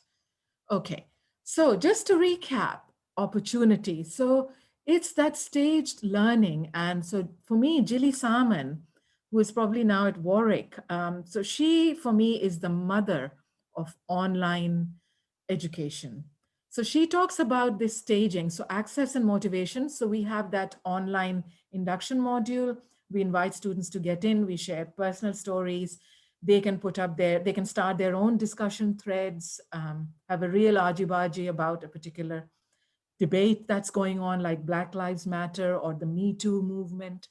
Okay, so just to recap, opportunity. So it's that staged learning. And so for me, Jilly Salmon, who is probably now at Warwick, so she, for me, is the mother of online education. So she talks about this staging, so access and motivation. So we have that online induction module. We invite students to get in, we share personal stories. They can they can start their own discussion threads, have a real argy-bargy about a particular debate that's going on, like Black Lives Matter or the Me Too movement.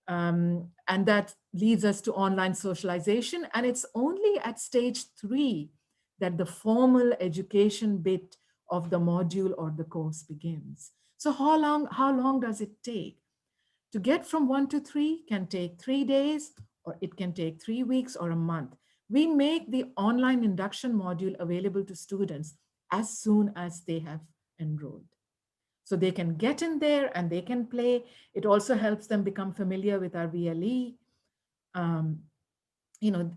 And that leads us to online socialization. And it's only at stage 3 that the formal education bit of the module or the course begins. So how long does it take? To get from 1 to 3 can take 3 days, or it can take 3 weeks or a month. We make the online induction module available to students as soon as they have enrolled. So they can get in there and they can play. It also helps them become familiar with our VLE.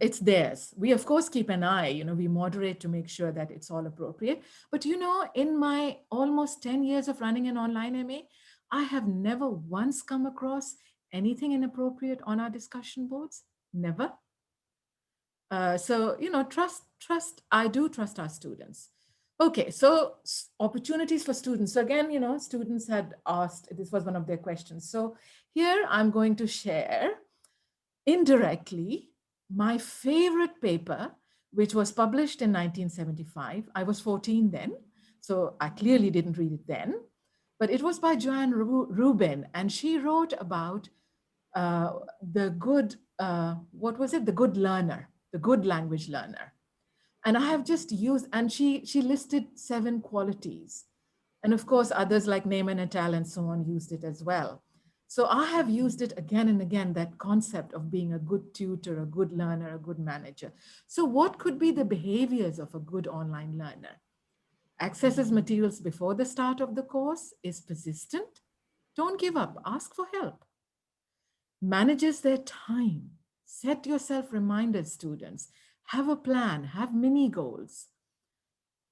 It's theirs. We, of course, keep an eye, we moderate to make sure that it's all appropriate. But, in my almost 10 years of running an online MA, I have never once come across anything inappropriate on our discussion boards. Never. So, I do trust our students. Okay, so opportunities for students. So again, students had asked, this was one of their questions. So here I'm going to share indirectly my favorite paper, which was published in 1975. I was 14 then, so I clearly didn't read it then, but it was by Joanne Rubin, and she wrote about the good, the good learner, the good language learner. And I have just used, and she listed 7 qualities. And of course, others like Neyman et al. And so on used it as well. So I have used it again and again, that concept of being a good tutor, a good learner, a good manager. So what could be the behaviors of a good online learner? Accesses materials before the start of the course, is persistent, don't give up, ask for help. Manages their time. Set yourself reminders, students. Have a plan, have mini goals.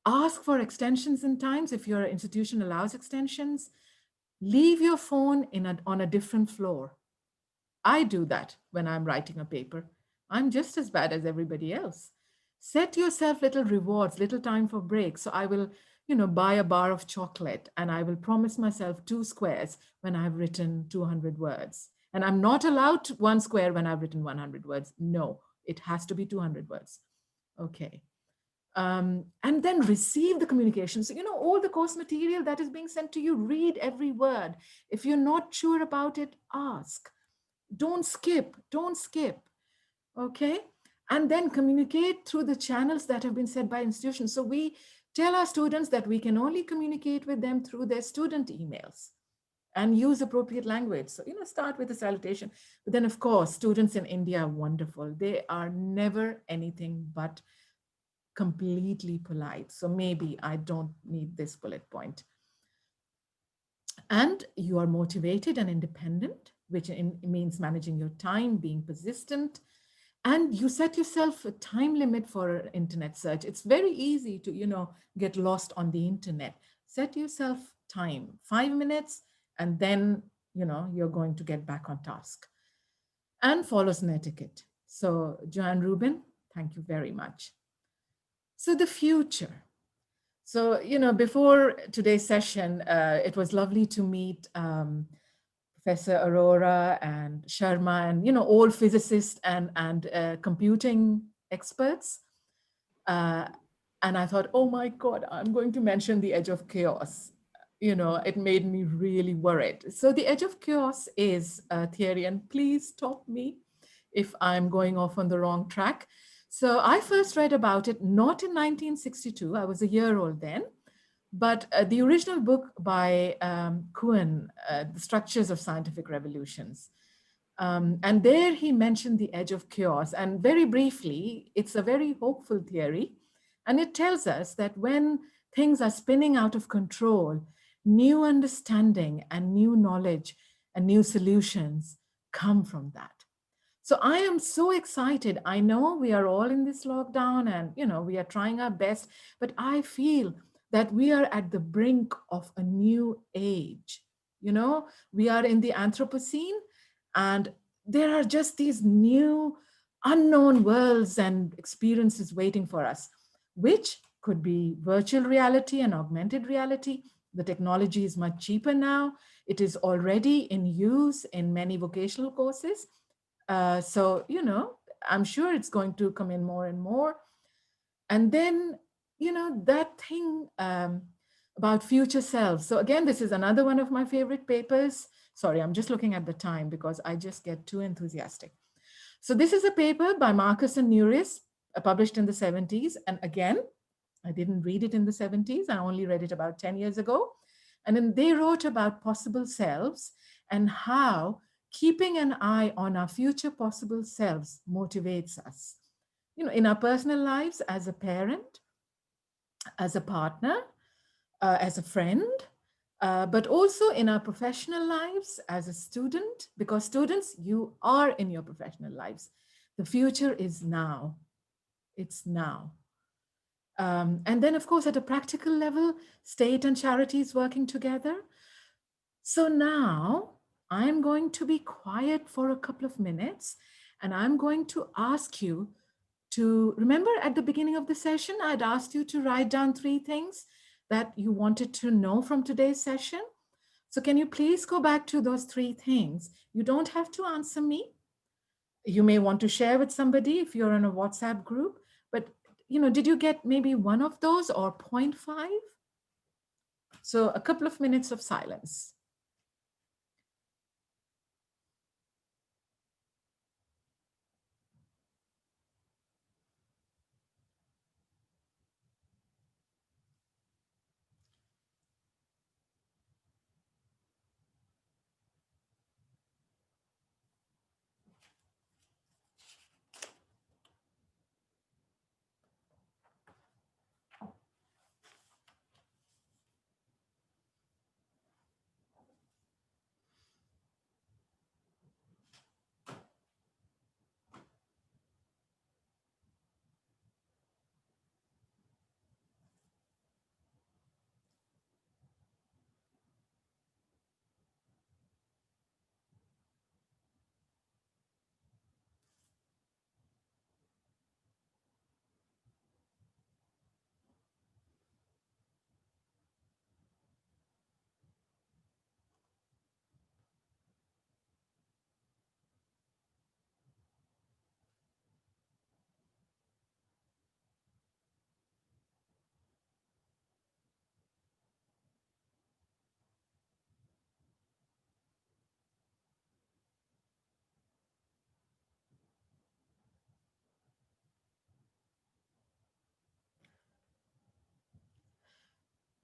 Ask for extensions in times if your institution allows extensions. Leave your phone on a different floor. I do that when I'm writing a paper. I'm just as bad as everybody else. Set yourself little rewards, little time for breaks. So I will, buy a bar of chocolate and I will promise myself 2 squares when I've written 200 words. And I'm not allowed 1 square when I've written 100 words. No, it has to be 200 words. Okay. And then receive the communications. All the course material that is being sent to you, read every word. If you're not sure about it, ask. Don't skip. Okay. And then communicate through the channels that have been set by institutions. So we tell our students that we can only communicate with them through their student emails and use appropriate language. So, start with a salutation. But then, of course, students in India are wonderful. They are never anything but completely polite. So maybe I don't need this bullet point. And you are motivated and independent, which means managing your time, being persistent, and you set yourself a time limit for internet search. It's very easy to, get lost on the internet. Set yourself time, 5 minutes, and then, you're going to get back on task. And follows an etiquette. So Joanne Rubin, thank you very much. So the future. So, before today's session, it was lovely to meet Professor Arora and Sharma and, all physicists and computing experts. And I thought, oh my God, I'm going to mention the edge of chaos. It made me really worried. So the edge of chaos is a theory, and please stop me if I'm going off on the wrong track. So I first read about it, not in 1962, I was a year old then, but the original book by Kuhn, The Structures of Scientific Revolutions. And there he mentioned the edge of chaos. And very briefly, it's a very hopeful theory. And it tells us that when things are spinning out of control, new understanding and new knowledge and new solutions come from that. So I am so excited. I know we are all in this lockdown and, we are trying our best, but I feel that we are at the brink of a new age. We are in the Anthropocene and there are just these new unknown worlds and experiences waiting for us, which could be virtual reality and augmented reality. The technology is much cheaper now. It is already in use in many vocational courses. So, I'm sure it's going to come in more and more. And then, that thing about future selves. So again, this is another one of my favorite papers. Sorry, I'm just looking at the time because I just get too enthusiastic. So this is a paper by Marcus and Nuris, published in the 70s. And again, I didn't read it in the 70s. I only read it about 10 years ago. And then they wrote about possible selves and how keeping an eye on our future possible selves motivates us. In our personal lives, as a parent, as a partner, as a friend, but also in our professional lives as a student, because students, you are in your professional lives. The future is now. It's now. And then, of course, at a practical level, state and charities working together. So now I'm going to be quiet for a couple of minutes, and I'm going to ask you to remember at the beginning of the session, I'd asked you to write down 3 things that you wanted to know from today's session. So can you please go back to those 3 things? You don't have to answer me. You may want to share with somebody if you're in a WhatsApp group, but did you get maybe one of those or 0.5? So a couple of minutes of silence.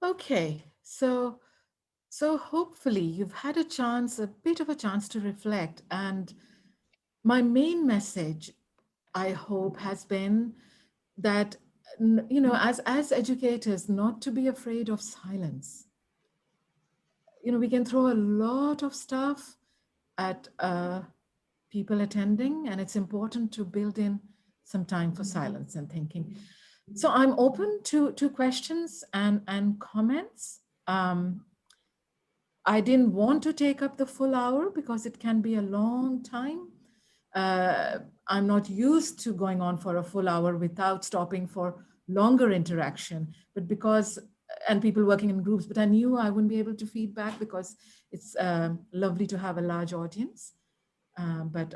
Okay, so hopefully you've had a bit of a chance to reflect. And my main message, I hope, has been that, as educators, not to be afraid of silence. We can throw a lot of stuff at people attending, and it's important to build in some time for silence and thinking. So I'm open to questions and comments. I didn't want to take up the full hour because it can be a long time. I'm not used to going on for a full hour without stopping for longer interaction, but and people working in groups, but I knew I wouldn't be able to feedback because it's lovely to have a large audience. But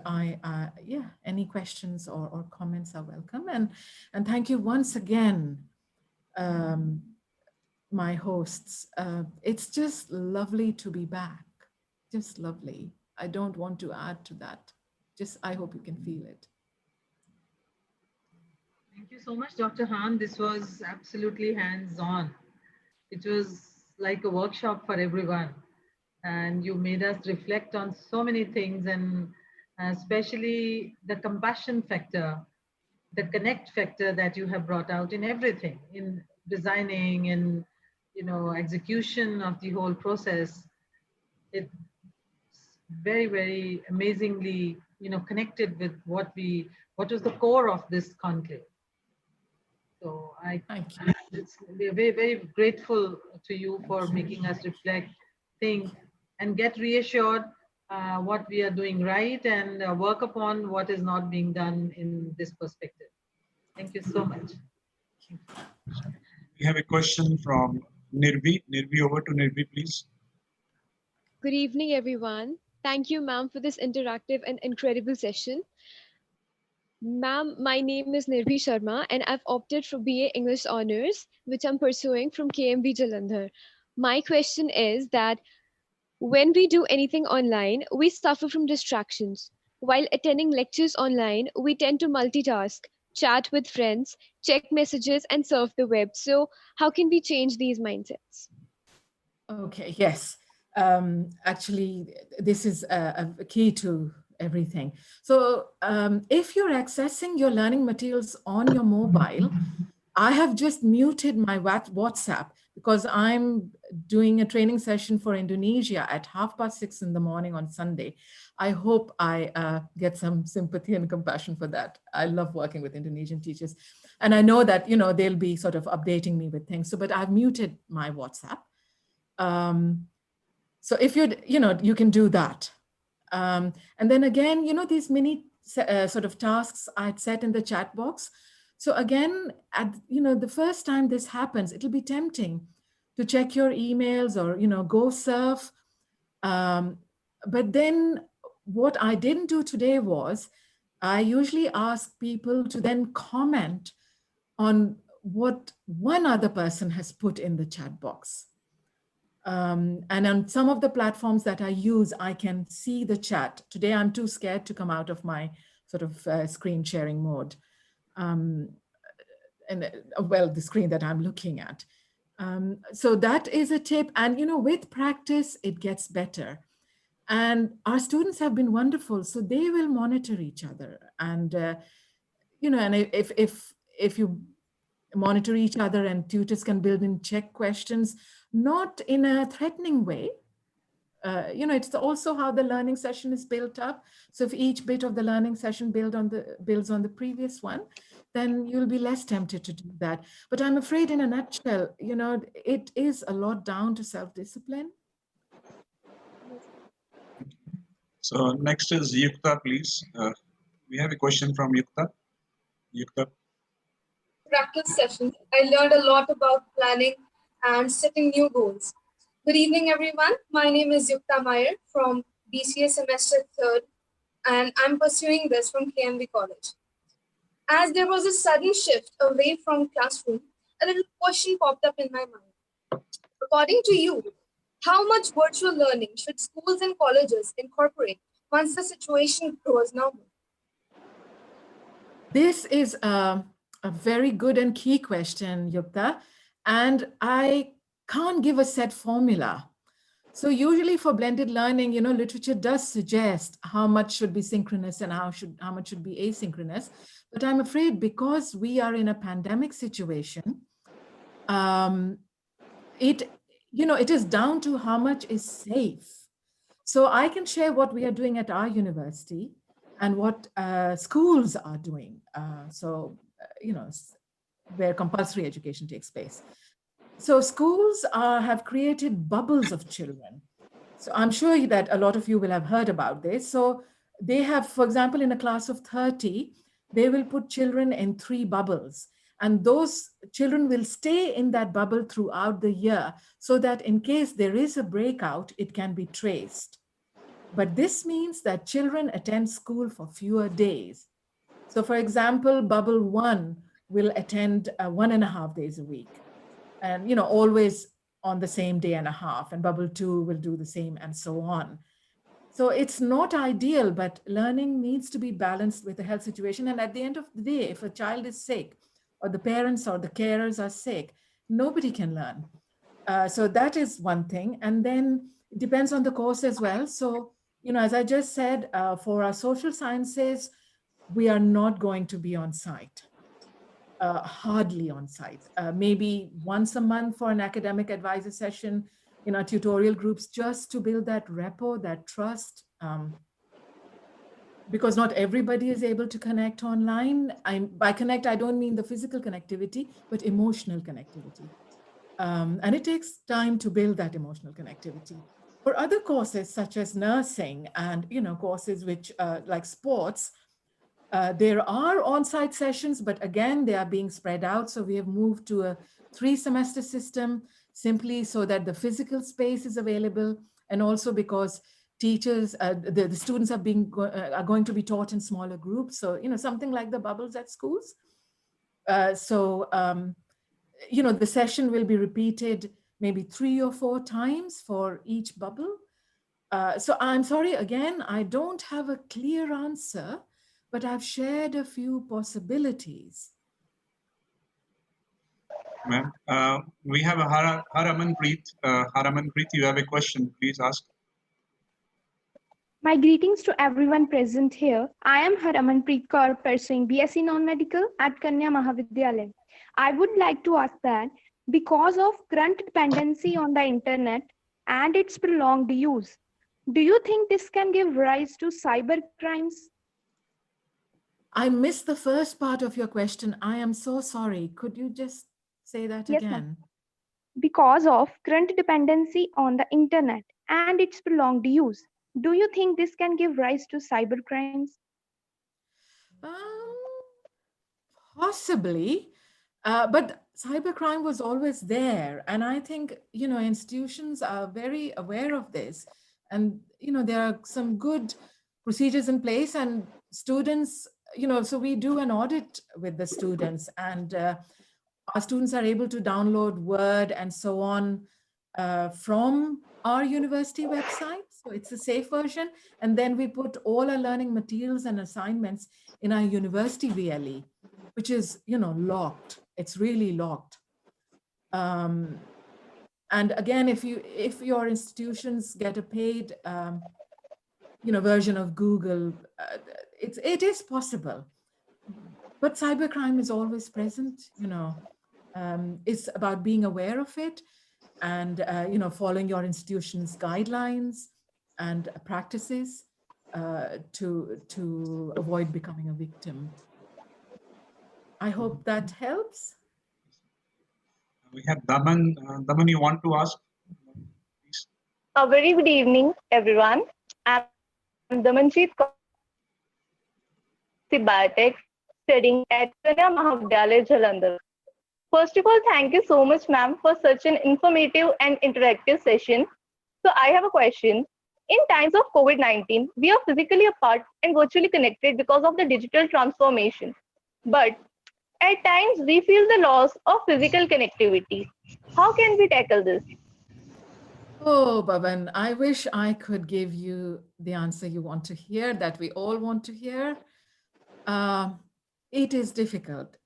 yeah, any questions or comments are welcome. And thank you once again, my hosts. It's just lovely to be back. Just lovely. I don't want to add to that. Just, I hope you can feel it. Thank you so much, Dr. Han. This was absolutely hands-on. It was like a workshop for everyone. And you made us reflect on so many things, and especially the compassion factor, the connect factor that you have brought out in everything, in designing and execution of the whole process. It's very, very amazingly connected with what was the core of this conclave. So Thank you. we're very, very grateful to you for making us reflect, think, and get reassured what we are doing right, and work upon what is not being done in this perspective. Thank you so much. We have a question from Nirvi. Nirvi, over to Nirvi, please. Good evening, everyone. Thank you, ma'am, for this interactive and incredible session. Ma'am, my name is Nirvi Sharma, and I've opted for BA English Honours, which I'm pursuing from KMB Jalandhar. My question is that when we do anything online, we suffer from distractions. While attending lectures online, we tend to multitask, chat with friends, check messages, and surf the web. So, how can we change these mindsets? Okay, yes. Actually, this is a key to everything. So if you're accessing your learning materials on your mobile, I have just muted my WhatsApp because I'm doing a training session for Indonesia at 6:30 in the morning on Sunday. I hope I get some sympathy and compassion for that. I love working with Indonesian teachers. And I know that, they'll be sort of updating me with things. So, but I've muted my WhatsApp. So if you can do that. And then again, these mini sort of tasks I'd set in the chat box. So again, the first time this happens, it'll be tempting to check your emails or, go surf. But then what I didn't do today was I usually ask people to then comment on what one other person has put in the chat box. And on some of the platforms that I use, I can see the chat. Today, I'm too scared to come out of my sort of screen sharing mode. The screen that I'm looking at. So that is a tip. And, with practice, it gets better. And our students have been wonderful. So they will monitor each other. And, and if you monitor each other, and tutors can build in check questions, not in a threatening way. It's also how the learning session is built up. So if each bit of the learning session builds on the previous one, then you'll be less tempted to do that. But I'm afraid, in a nutshell, it is a lot down to self-discipline. So next is Yukta, please. We have a question from Yukta. Yukta. Practice session, I learned a lot about planning and setting new goals. Good evening, everyone. My name is Yukta Meyer from BCA semester 3rd, and I'm pursuing this from KMV College. As there was a sudden shift away from classroom, a little question popped up in my mind. According to you, how much virtual learning should schools and colleges incorporate once the situation grows normal? This is a very good and key question, Yukta. And I can't give a set formula. So usually for blended learning, literature does suggest how much should be synchronous and how much should be asynchronous. But I'm afraid because we are in a pandemic situation, it is down to how much is safe. So I can share what we are doing at our university and what schools are doing. Where compulsory education takes place. So schools have created bubbles of children. So I'm sure that a lot of you will have heard about this. So they have, for example, in a class of 30, they will put children in 3 bubbles. And those children will stay in that bubble throughout the year so that in case there is a breakout, it can be traced. But this means that children attend school for fewer days. So for example, bubble 1 will attend 1.5 days a week and always on the same day and a half, and bubble 2 will do the same and so on. So it's not ideal, but learning needs to be balanced with the health situation. And at the end of the day, if a child is sick or the parents or the carers are sick, nobody can learn. So that is one thing. And then it depends on the course as well. So, as I just said, for our social sciences, we are not going to be on site. Hardly on site, maybe once a month for an academic advisor session in our tutorial groups, just to build that rapport, that trust, because not everybody is able to connect online. By connect, I don't mean the physical connectivity, but emotional connectivity. And it takes time to build that emotional connectivity. For other courses such as nursing and courses which like sports, there are on-site sessions, but again, they are being spread out. So we have moved to a 3-semester system simply so that the physical space is available, and also because teachers, the students are going to be taught in smaller groups. So, something like the bubbles at schools. The session will be repeated maybe 3 or 4 times for each bubble. So I'm sorry, again, I don't have a clear answer, but I've shared a few possibilities. Ma'am, we have a Haramanpreet. Haramanpreet, you have a question, please ask. My greetings to everyone present here. I am Haramanpreet Kaur, pursuing BSc Non-Medical at Kanya Mahavidyalaya. I would like to ask that because of current dependency on the internet and its prolonged use, do you think this can give rise to cyber crimes? I missed the first part of your question. I am so sorry. Could you just say that again? Because of current dependency on the internet and its prolonged use, do you think this can give rise to cyber crimes? Possibly, but cybercrime was always there. And I think, institutions are very aware of this. And, there are some good procedures in place, and students, so we do an audit with the students, and our students are able to download Word and so on from our university website. So it's a safe version. And then we put all our learning materials and assignments in our university VLE, which is, locked. It's really locked. And again, if your institutions get a paid, version of Google, it is possible. But cybercrime is always present, it's about being aware of it and, following your institution's guidelines and practices to avoid becoming a victim. I hope that helps. We have Daman. Daman, you want to ask? Please. A very good evening, everyone. I'm Damanjeet Kaur, biotech, studying at Kanya Mahavidyalaya, Jalandhar. First of all, thank you so much, ma'am, for such an informative and interactive session. So I have a question. In times of COVID-19, we are physically apart and virtually connected because of the digital transformation. But at times, we feel the loss of physical connectivity. How can we tackle this? Oh, Bhavan, I wish I could give you the answer you want to hear, that we all want to hear. It is difficult.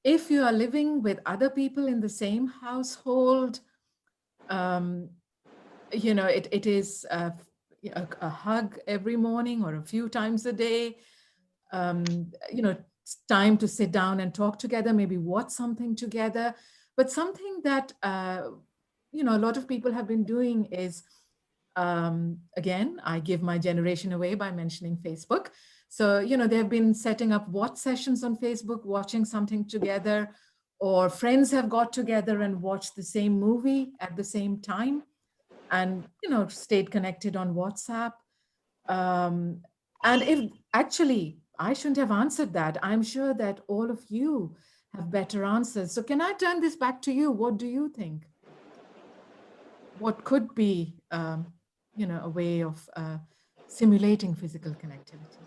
If you are living with other people in the same household, it is a hug every morning or a few times a day. It's time to sit down and talk together, maybe watch something together. But something that, a lot of people have been doing is, again, I give my generation away by mentioning Facebook. So, they've been setting up watch sessions on Facebook, watching something together, or friends have got together and watched the same movie at the same time and, stayed connected on WhatsApp. And if actually, I shouldn't have answered that. I'm sure that all of you have better answers. So can I turn this back to you? What do you think? What could be, a way of simulating physical connectivity?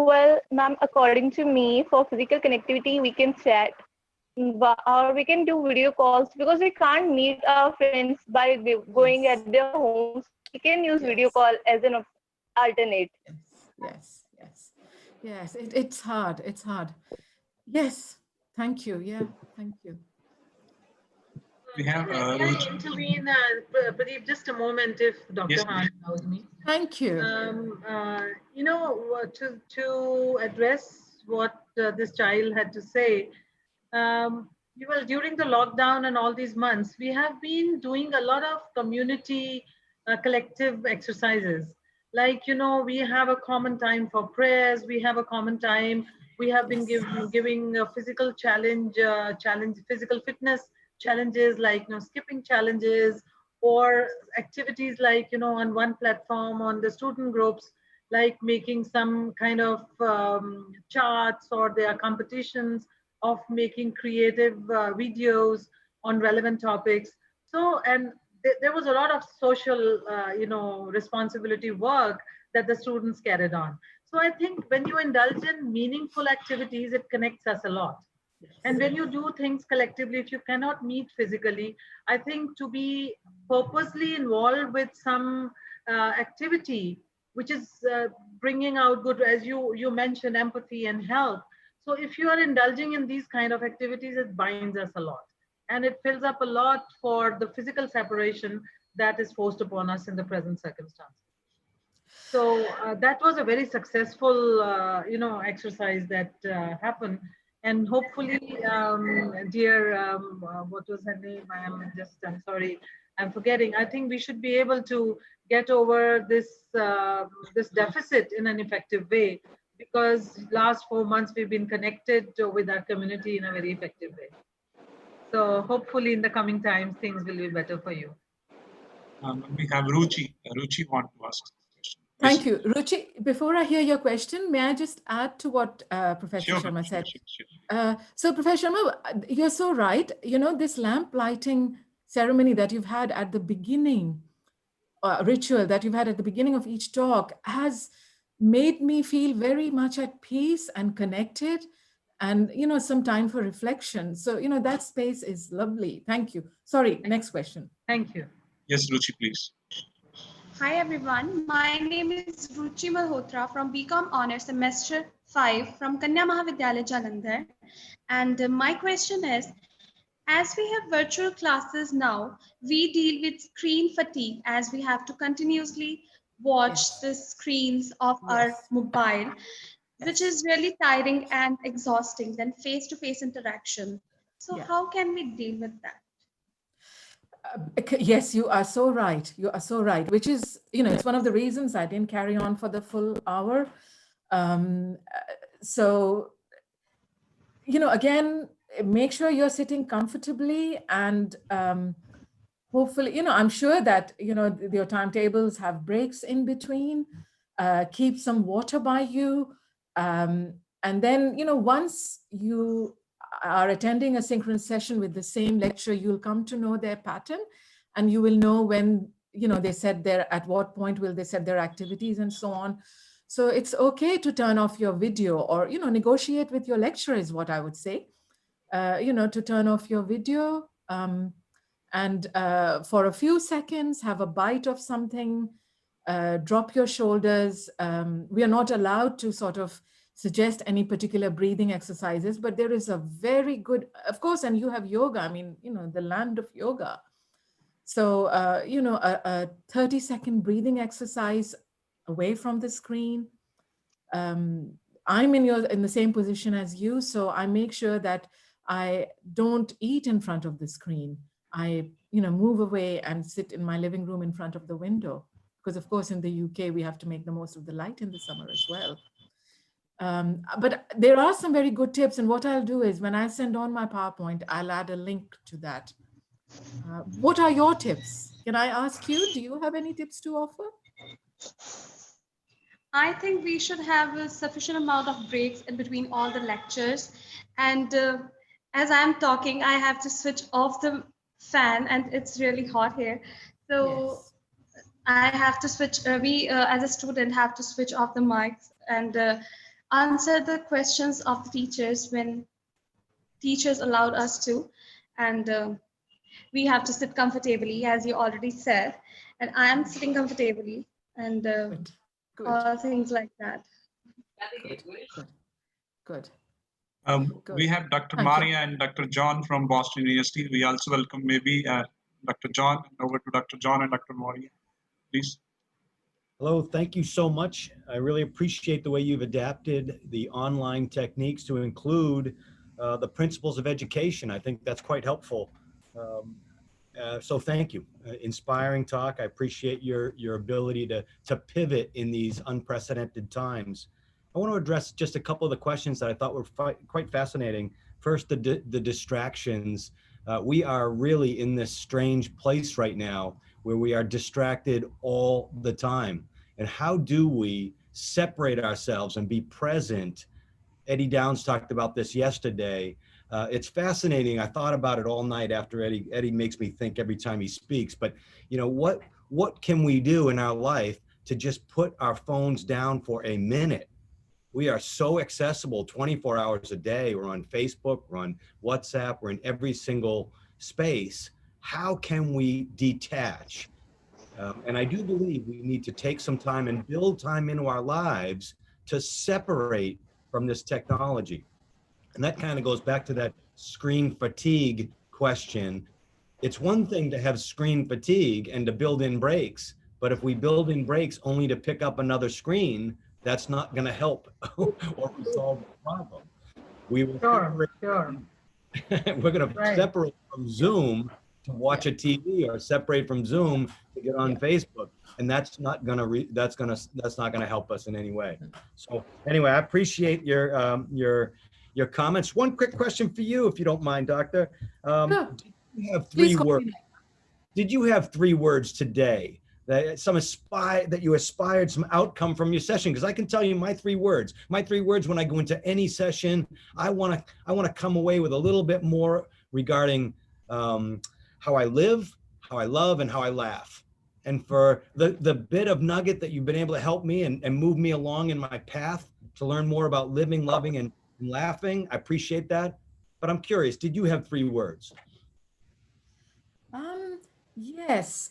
Well, ma'am, according to me, for physical connectivity, we can chat or we can do video calls because we can't meet our friends by going Yes. at their homes. We can use video Yes. call as an alternate. Yes. It's hard. It's hard. Yes. Thank you. Yeah. Thank you. We have Can I intervene, Pradeep, just a moment, if Dr. Yes, Han allows me? Thank you. To address what this child had to say, well, during the lockdown and all these months, we have been doing a lot of community collective exercises. Like, we have a common time for prayers, we have a common time, we have been giving a physical physical fitness challenges like, skipping challenges, or activities like, on one platform on the student groups, like making some kind of charts, or there are competitions of making creative videos on relevant topics. So, and there was a lot of social, responsibility work that the students carried on. So I think when you indulge in meaningful activities, it connects us a lot. And when you do things collectively, if you cannot meet physically, I think to be purposely involved with some activity, which is bringing out good, as you mentioned, empathy and help. So if you are indulging in these kind of activities, it binds us a lot. And it fills up a lot for the physical separation that is forced upon us in the present circumstances. So that was a very successful, exercise that happened. And hopefully, what was her name? I'm sorry, I'm forgetting. I think we should be able to get over this deficit in an effective way, because last 4 months we've been connected with our community in a very effective way. So hopefully in the coming times, things will be better for you. We have Ruchi. Ruchi want to ask a question. Thank you. Ruchi, before I hear your question, may I just add to what Professor Sharma said? Sure. So Professor Sharma, you're so right. This lamp lighting ceremony that you've had at the beginning, ritual that you've had at the beginning of each talk, has made me feel very much at peace and connected, and some time for reflection. So that space is lovely. Thank you. Sorry, next question. Thank you. Yes, Ruchi, please. Hi everyone, my name is Ruchi Malhotra from BCom Honors Semester 5 from Kanya Mahavidyalaya Jalandhar. And my question is, as we have virtual classes now, we deal with screen fatigue as we have to continuously watch the screens of our mobile, which is really tiring and exhausting than face-to-face interaction. So how can we deal with that? Yes, you are so right. You are so right, which is, it's one of the reasons I didn't carry on for the full hour. So, again, make sure you're sitting comfortably, and hopefully, I'm sure that, your timetables have breaks in between. Keep some water by you. And then, once you are attending a synchronous session with the same lecturer, you'll come to know their pattern, and you will know when, they set at what point will they set their activities and so on. So it's okay to turn off your video, or, negotiate with your lecturer is what I would say, to turn off your video, and for a few seconds, have a bite of something, drop your shoulders. We are not allowed to sort of suggest any particular breathing exercises, but there is a very good, of course, and you have yoga, I mean, the land of yoga. So, a 30-second breathing exercise away from the screen. I'm in the same position as you, so I make sure that I don't eat in front of the screen. I, move away and sit in my living room in front of the window, because of course in the UK we have to make the most of the light in the summer as well. But there are some very good tips, and what I'll do is when I send on my PowerPoint, I'll add a link to that. What are your tips? Can I ask you, do you have any tips to offer? I think we should have a sufficient amount of breaks in between all the lectures. And as I'm talking, I have to switch off the fan and it's really hot here. So yes. I have to switch, we as a student have to switch off the mics and answer the questions of the teachers when teachers allowed us to. And we have to sit comfortably, as you already said. And I am sitting comfortably and things like that. Good. We have Dr. Maria and Dr. John from Boston University. We also welcome maybe Dr. John. Over to Dr. John and Dr. Maria, please. Hello, thank you so much. I really appreciate the way you've adapted the online techniques to include the principles of education. I think that's quite helpful. So thank you. Inspiring talk. I appreciate your ability to pivot in these unprecedented times. I want to address just a couple of the questions that I thought were quite fascinating. First, the distractions. We are really in this strange place right now where we are distracted all the time. And how do we separate ourselves and be present? Eddie Downs talked about this yesterday. It's fascinating. I thought about it all night after Eddie makes me think every time he speaks. But what can we do in our life to just put our phones down for a minute? We are so accessible 24 hours a day. We're on Facebook, we're on WhatsApp, we're in every single space. How can we detach? And I do believe we need to take some time and build time into our lives to separate from this technology. And that kind of goes back to that screen fatigue question. It's one thing to have screen fatigue and to build in breaks, but if we build in breaks only to pick up another screen, that's not going to help or resolve the problem. We will separate. We're going to separate from Zoom to watch a TV, or separate from Zoom to get on Facebook, and that's not going to help us in any way. So anyway, I appreciate your comments. One quick question for you, if you don't mind, Doctor. Did you have three words? Did you have 3 words today that you aspired some outcome from your session? Because I can tell you my 3 words. My 3 words when I go into any session, I want to come away with a little bit more regarding how I live, how I love, and how I laugh. And for the bit of nugget that you've been able to help me and move me along in my path to learn more about living, loving, and laughing, I appreciate that. But I'm curious, did you have 3 words? Yes.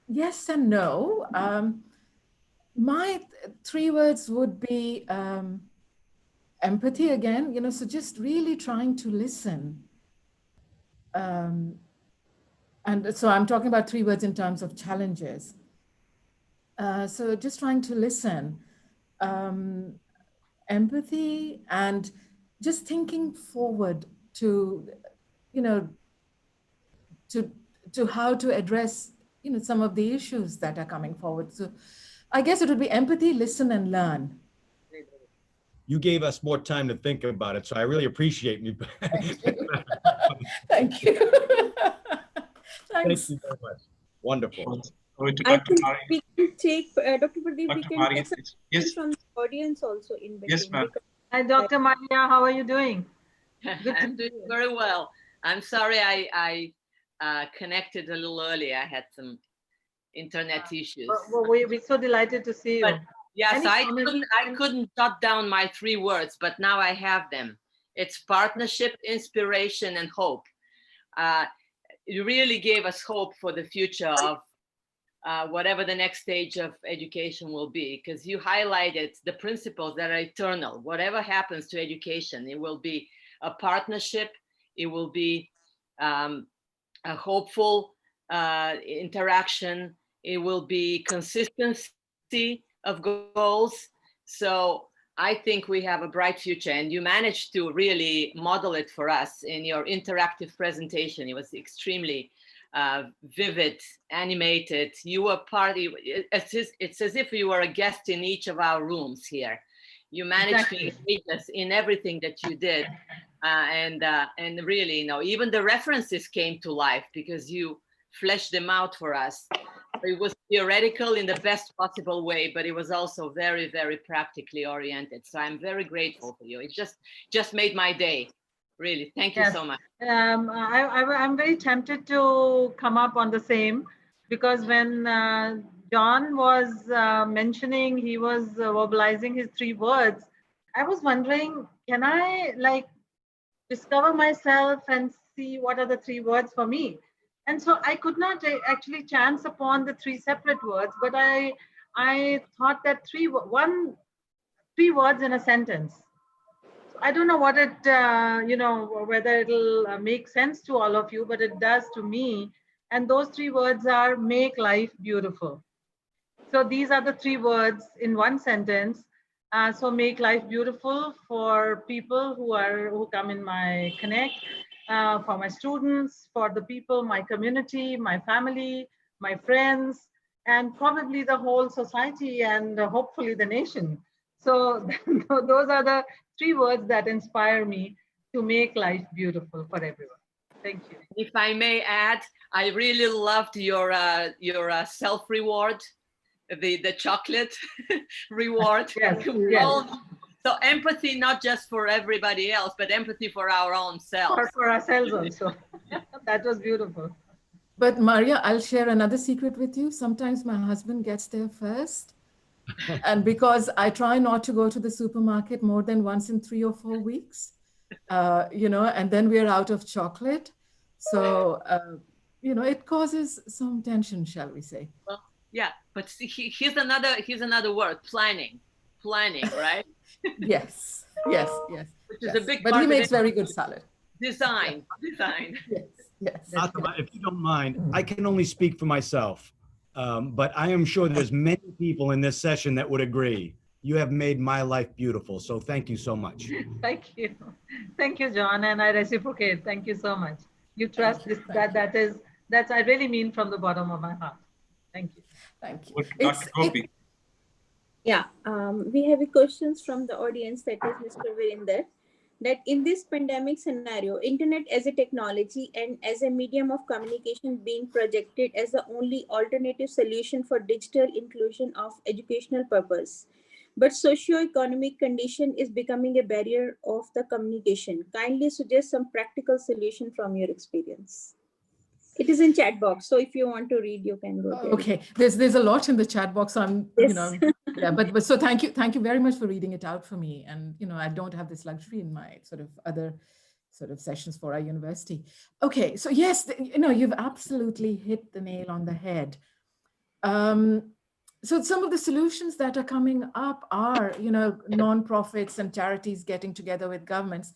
Yes and no. My 3 words would be empathy again, so just really trying to listen. And so I'm talking about 3 words in terms of challenges. So just trying to listen, empathy, and just thinking forward to, to how to address, some of the issues that are coming forward. So I guess it would be empathy, listen, and learn. You gave us more time to think about it, so I really appreciate you. Thank you. Thank you. Thanks. Thank you very much. Wonderful. I think we can take, Dr. Pradeep, we can Maria, take some from the audience also in between. Yes, ma'am. Hi, Dr. Maria, how are you doing? I'm doing very well. I'm sorry I connected a little early. I had some internet issues. Well, we're so delighted to see you. But yes, I couldn't jot down my 3 words, but now I have them. It's partnership, inspiration, and hope. You really gave us hope for the future of whatever the next stage of education will be, because you highlighted the principles that are eternal. Whatever happens to education, it will be a partnership, it will be a hopeful interaction, it will be consistency of goals. So I think we have a bright future, and you managed to really model it for us in your interactive presentation. It was extremely vivid, animated. You were it's as if you were a guest in each of our rooms here. You managed to engage us in everything that you did. And really, you know, even the references came to life because you fleshed them out for us. It was theoretical in the best possible way, but it was also very, very practically oriented. So I'm very grateful for you. It just made my day. Really, thank you so much. I'm very tempted to come up on the same, because when John was mentioning, he was verbalizing his 3 words, I was wondering, can I like discover myself and see what are the 3 words for me? And so I could not actually chance upon the 3 separate words, but I thought that 3 words in a sentence. So I don't know what it, you know, whether it'll make sense to all of you, but it does to me. And those 3 words are make life beautiful. So these are the 3 words in one sentence. So make life beautiful for people who come in my Connect, for my students, for the people, my community, my family, my friends, and probably the whole society, and hopefully the nation. So those are the 3 words that inspire me to make life beautiful for everyone. Thank you. If I may add, I really loved your self-reward, the chocolate reward. Yes, yes. So empathy, not just for everybody else, but empathy for our own selves. For ourselves also. That was beautiful. But Maria, I'll share another secret with you. Sometimes my husband gets there first. And because I try not to go to the supermarket more than once in 3 or 4 weeks, you know, and then we're out of chocolate. So, you know, it causes some tension, shall we say. Well, yeah, but here's another word, planning, right? Yes. Which is a big but part he of makes it. very good salad. Design. Yes. Atma, if you don't mind, I can only speak for myself, but I am sure there's many people in this session that would agree. You have made my life beautiful, so thank you so much. Thank you. Thank you, John, and I reciprocate. Thank you so much. You trust this, that's I really mean from the bottom of my heart. Thank you. Thank you. Dr. Gopi. Yeah, we have a questions from the audience, that is Mr. Virinder, that in this pandemic scenario, internet as a technology and as a medium of communication being projected as the only alternative solution for digital inclusion of educational purpose. But socio-economic condition is becoming a barrier of the communication. Kindly suggest some practical solution from your experience. It is in chat box, so if you want to read, you can go there. Okay, there's a lot in the chat box. So I'm, yes. You know, yeah, but so thank you very much for reading it out for me. And you know, I don't have this luxury in my sort of other sort of sessions for our university. Okay, so yes, you know, you've absolutely hit the nail on the head. So some of the solutions that are coming up are, you know, nonprofits and charities getting together with governments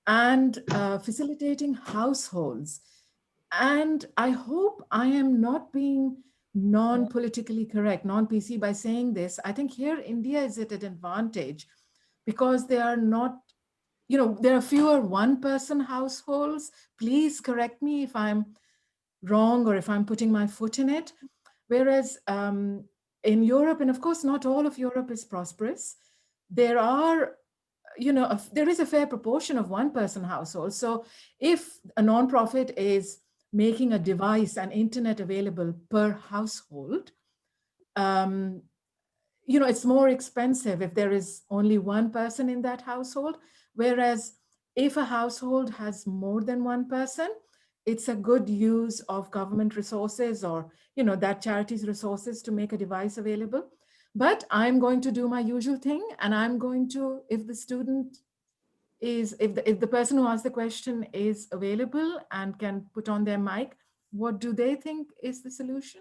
and facilitating households. And I hope I am not being non-politically correct, non-PC by saying this. I think here India is at an advantage because they are not, you know, there are fewer one-person households. Please correct me if I'm wrong or if I'm putting my foot in it. Whereas in Europe, and of course not all of Europe is prosperous, there are, you know, there is a fair proportion of one-person households. So if a nonprofit is making a device and internet available per household, you know, it's more expensive if there is only one person in that household. Whereas if a household has more than one person, it's a good use of government resources or, you know, that charity's resources to make a device available. But I'm going to do my usual thing, and I'm going to, if the student is, if the person who asked the question is available and can put on their mic, what do they think is the solution?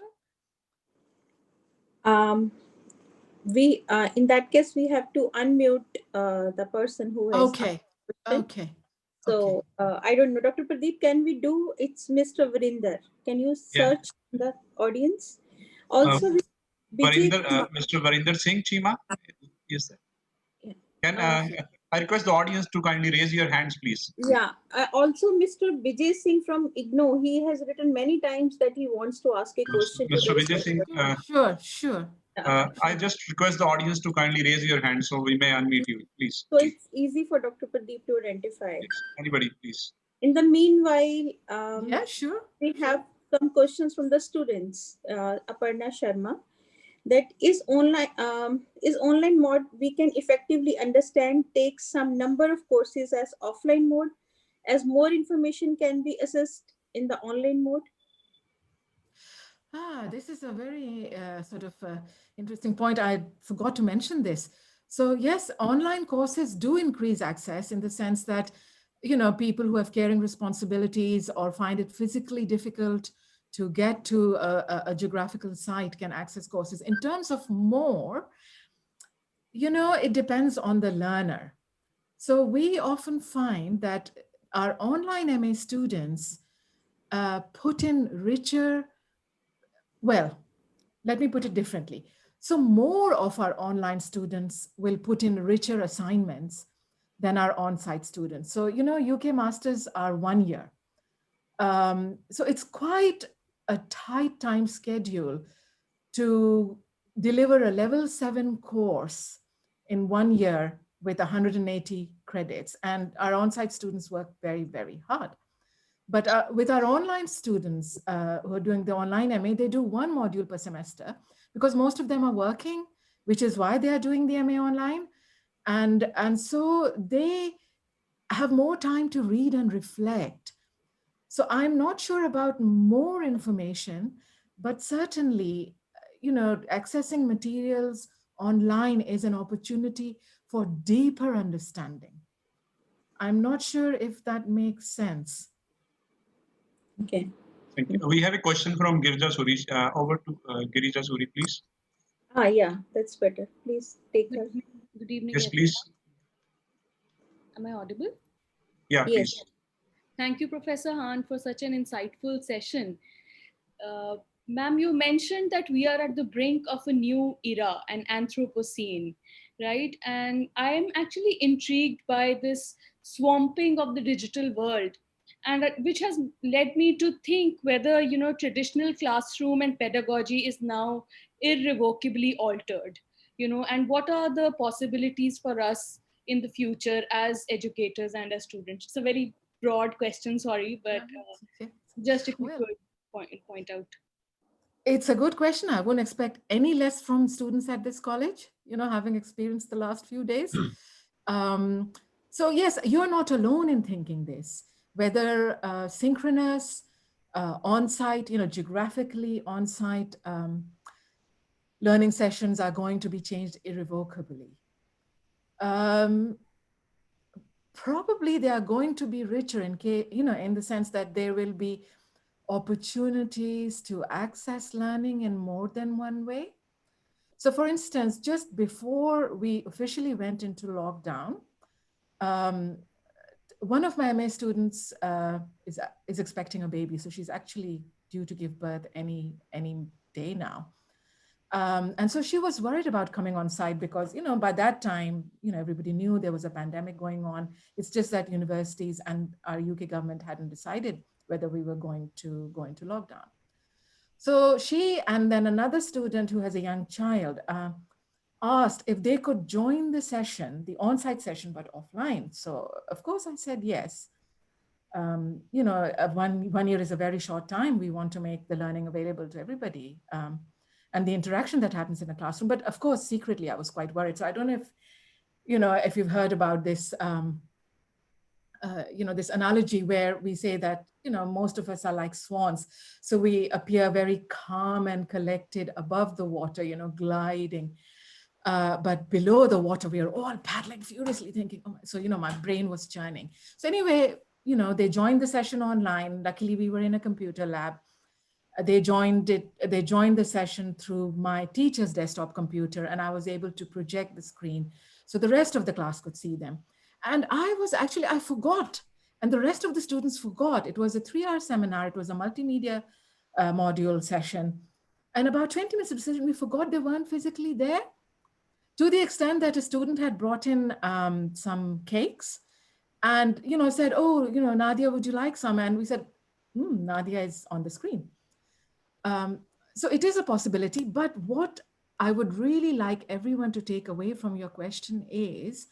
in that case, we have to unmute the person who has asked Okay. the question. Okay. So I don't know, Dr. Pradeep, can we do? It's Mr. Vrinder. Can you search the audience? Also, Mr. Varinder Singh Chima, yes, sir. Can I request the audience to kindly raise your hands, please? Yeah. Also, Mr. Vijay Singh from IGNO, he has written many times that he wants to ask a question. Mr. Vijay Singh, Sure. I just request the audience to kindly raise your hand so we may unmute you, please. So it's easy for Dr. Pradeep to identify. Yes. Anybody, please. In the meanwhile, yeah, sure. We have some questions from the students. Aparna Sharma, that is online mode we can effectively understand takes some number of courses as offline mode, as more information can be accessed in the online mode. This is a very sort of interesting point. I forgot to mention this. So yes, online courses do increase access in the sense that, you know, people who have caring responsibilities or find it physically difficult to get to a geographical site can access courses. In terms of more, you know, it depends on the learner. So we often find that our online MA students put in richer, well, let me put it differently. So more of our online students will put in richer assignments than our on-site students. So, you know, UK Masters are 1 year. So it's quite a tight time schedule to deliver a level 7 course in 1 year with 180 credits. And our on-site students work very, very hard. But with our online students who are doing the online MA, they do 1 module per semester because most of them are working, which is why they are doing the MA online. And so they have more time to read and reflect. So I'm not sure about more information, but certainly, you know, accessing materials online is an opportunity for deeper understanding. I'm not sure if that makes sense. Okay. Thank you. We have a question from Girija Suri. Over to Girija Suri, please. Yeah, that's better. Please take her. Good evening. Yes, please. Am I audible? Yeah, yes. Please. Thank you, Professor Han, for such an insightful session. Ma'am, you mentioned that we are at the brink of a new era, an Anthropocene, right? And I am actually intrigued by this swamping of the digital world, and which has led me to think whether, you know, traditional classroom and pedagogy is now irrevocably altered, you know, and what are the possibilities for us in the future as educators and as students? It's a very broad question, sorry, but just if you could point out. It's a good question. I wouldn't expect any less from students at this college, you know, having experienced the last few days. So yes, you're not alone in thinking this, whether synchronous, on-site, you know, geographically on-site learning sessions are going to be changed irrevocably. Probably they are going to be richer in case, you know, in the sense that there will be opportunities to access learning in more than one way. So for instance, just before we officially went into lockdown, one of my MA students is expecting a baby. So she's actually due to give birth any day now. And so she was worried about coming on site because, you know, by that time, you know, everybody knew there was a pandemic going on. It's just that universities and our UK government hadn't decided whether we were going to go into lockdown. So she and then another student who has a young child asked if they could join the session, the on-site session, but offline. So of course I said yes. You know, one year is a very short time. We want to make the learning available to everybody. And the interaction that happens in the classroom. But of course, secretly, I was quite worried. So I don't know if, you know, if you've heard about this, you know, this analogy where we say that, you know, most of us are like swans. So we appear very calm and collected above the water, you know, gliding. But below the water, we are all paddling furiously thinking, oh, so, you know, my brain was churning. So anyway, you know, they joined the session online. Luckily, we were in a computer lab. They joined the session through my teacher's desktop computer, and I was able to project the screen so the rest of the class could see them. And I forgot, and the rest of the students forgot. It was a 3-hour seminar. It was a multimedia module session. And about 20 minutes of the session, we forgot they weren't physically there, to the extent that a student had brought in some cakes and, said, oh, Nadia, would you like some? And we said, Nadia is on the screen. So it is a possibility, but what I would really like everyone to take away from your question is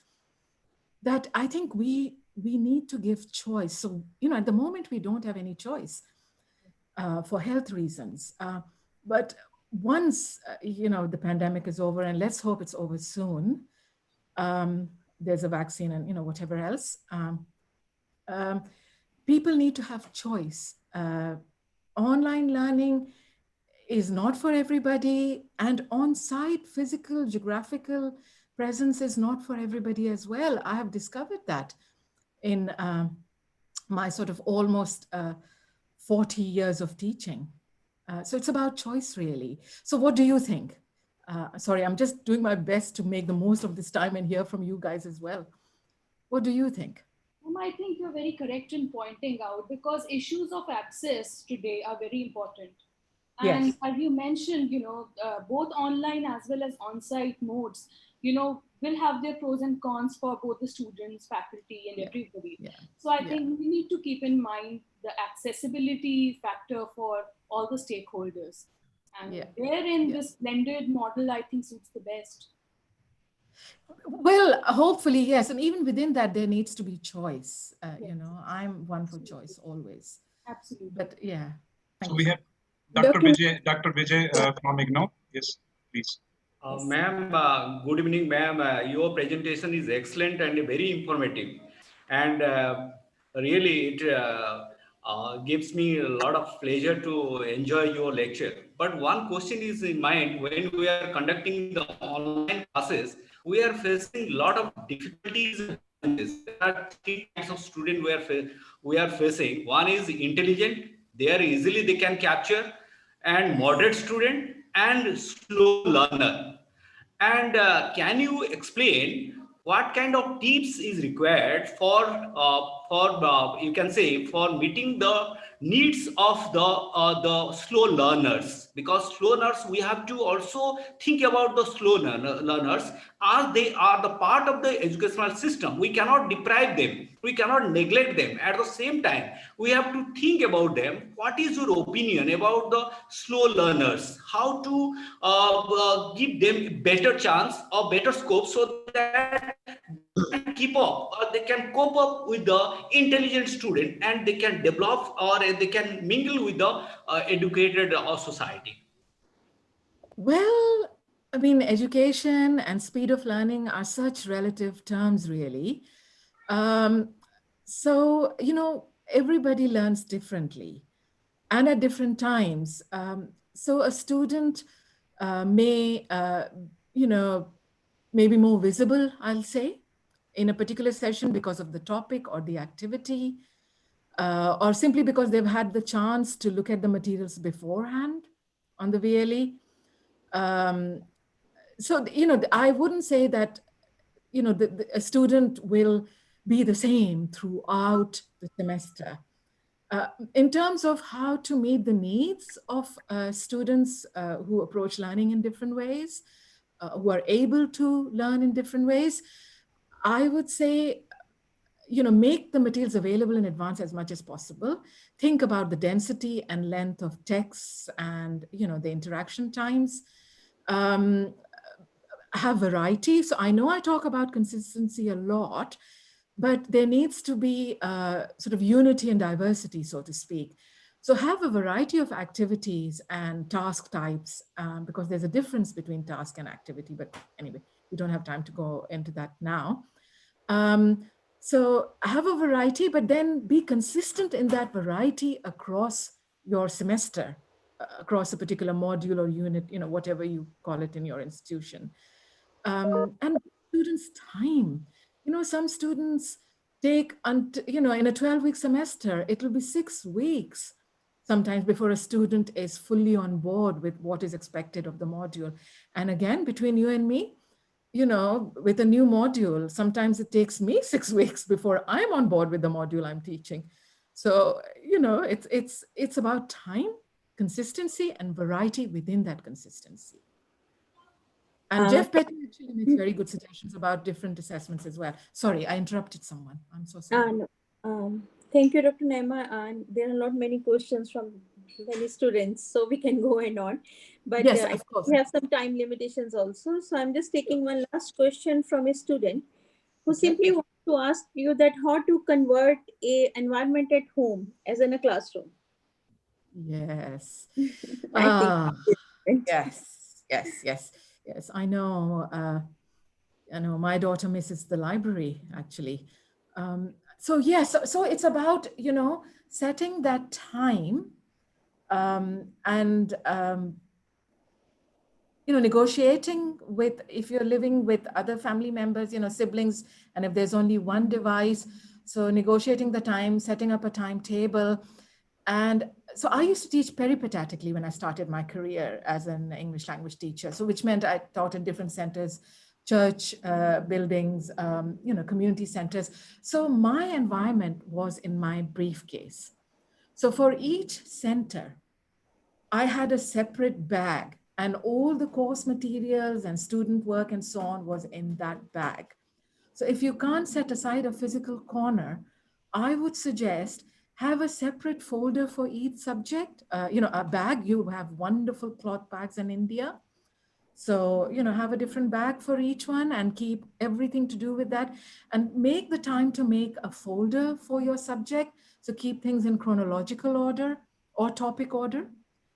that I think we need to give choice. So, at the moment we don't have any choice for health reasons. But once, the pandemic is over, and let's hope it's over soon, there's a vaccine and, whatever else, people need to have choice. Online learning is not for everybody, and on-site physical geographical presence is not for everybody as well. I have discovered that in my sort of almost 40 years of teaching. So it's about choice, really. So what do you think? Sorry, I'm just doing my best to make the most of this time and hear from you guys as well. What do you think? I think you're very correct in pointing out, because issues of access today are very important. And yes, as you mentioned, both online as well as on-site modes, will have their pros and cons for both the students, faculty, and everybody. Yeah. So I think we need to keep in mind the accessibility factor for all the stakeholders. And therein, this blended model, I think, suits the best. Well, hopefully, yes. And even within that, there needs to be choice. I'm one for choice always. Absolutely. But yeah. So we have Dr. Vijay from IGNOU. Yes, please. Ma'am, good evening, ma'am. Your presentation is excellent and very informative. And really, it gives me a lot of pleasure to enjoy your lecture. But one question is in mind: when we are conducting the online classes, we are facing a lot of difficulties and challenges. There are 3 types of students we are facing. One is intelligent; they are easily they can capture, and moderate student and slow learner. And can you explain what kind of tips is required for you can say for meeting the needs of the slow learners? Because slow learners, we have to also think about the slow learners, as they are the part of the educational system. We cannot deprive them, we cannot neglect them. At the same time, we have to think about them. What is your opinion about the slow learners? How to give them better chance or better scope so that they can keep up, or they can cope up with the intelligent student, and they can develop or they can mingle with the educated society? Well, I mean, education and speed of learning are such relative terms, really. So, everybody learns differently and at different times. So a student may, may be more visible, I'll say, in a particular session because of the topic or the activity, or simply because they've had the chance to look at the materials beforehand on the VLE. So, I wouldn't say that, a student will be the same throughout the semester. In terms of how to meet the needs of students who approach learning in different ways, who are able to learn in different ways, I would say, make the materials available in advance as much as possible. Think about the density and length of texts and, the interaction times. Have variety. So I know I talk about consistency a lot, but there needs to be sort of unity and diversity, so to speak. So have a variety of activities and task types, because there's a difference between task and activity. But anyway, we don't have time to go into that now. So have a variety, but then be consistent in that variety across your semester, across a particular module or unit, whatever you call it in your institution. And students' time. Some students take, in a 12-week semester, it will be 6 weeks sometimes before a student is fully on board with what is expected of the module. And again, between you and me, you know, with a new module, sometimes it takes me 6 weeks before I'm on board with the module I'm teaching. So, you know, it's about time, consistency, and variety within that consistency. And Jeff Petty actually makes very good suggestions about different assessments as well. Sorry, I interrupted someone. I'm so sorry. No. Thank you, Dr. Naima. And there are not many questions from many students, so we can go on. But yes, I of course. we have some time limitations also. So I'm just taking one last question from a student who simply wants to ask you that how to convert a environment at home as in a classroom. Yes. I think. Yes. I know. My daughter misses the library actually. So yes, so it's about, you know, setting that time and you know, negotiating with, if you're living with other family members, you know, siblings, and if there's only one device, so negotiating the time, setting up a timetable. And so I used to teach peripatetically when I started my career as an English language teacher. So which meant I taught in different centers, church buildings, you know, community centers. So my environment was in my briefcase. So for each center, I had a separate bag, and all the course materials and student work and so on was in that bag. So if you can't set aside a physical corner, I would suggest have a separate folder for each subject. You know, a bag, you have wonderful cloth bags in India. So, you know, have a different bag for each one and keep everything to do with that, and make the time to make a folder for your subject. So keep things in chronological order or topic order,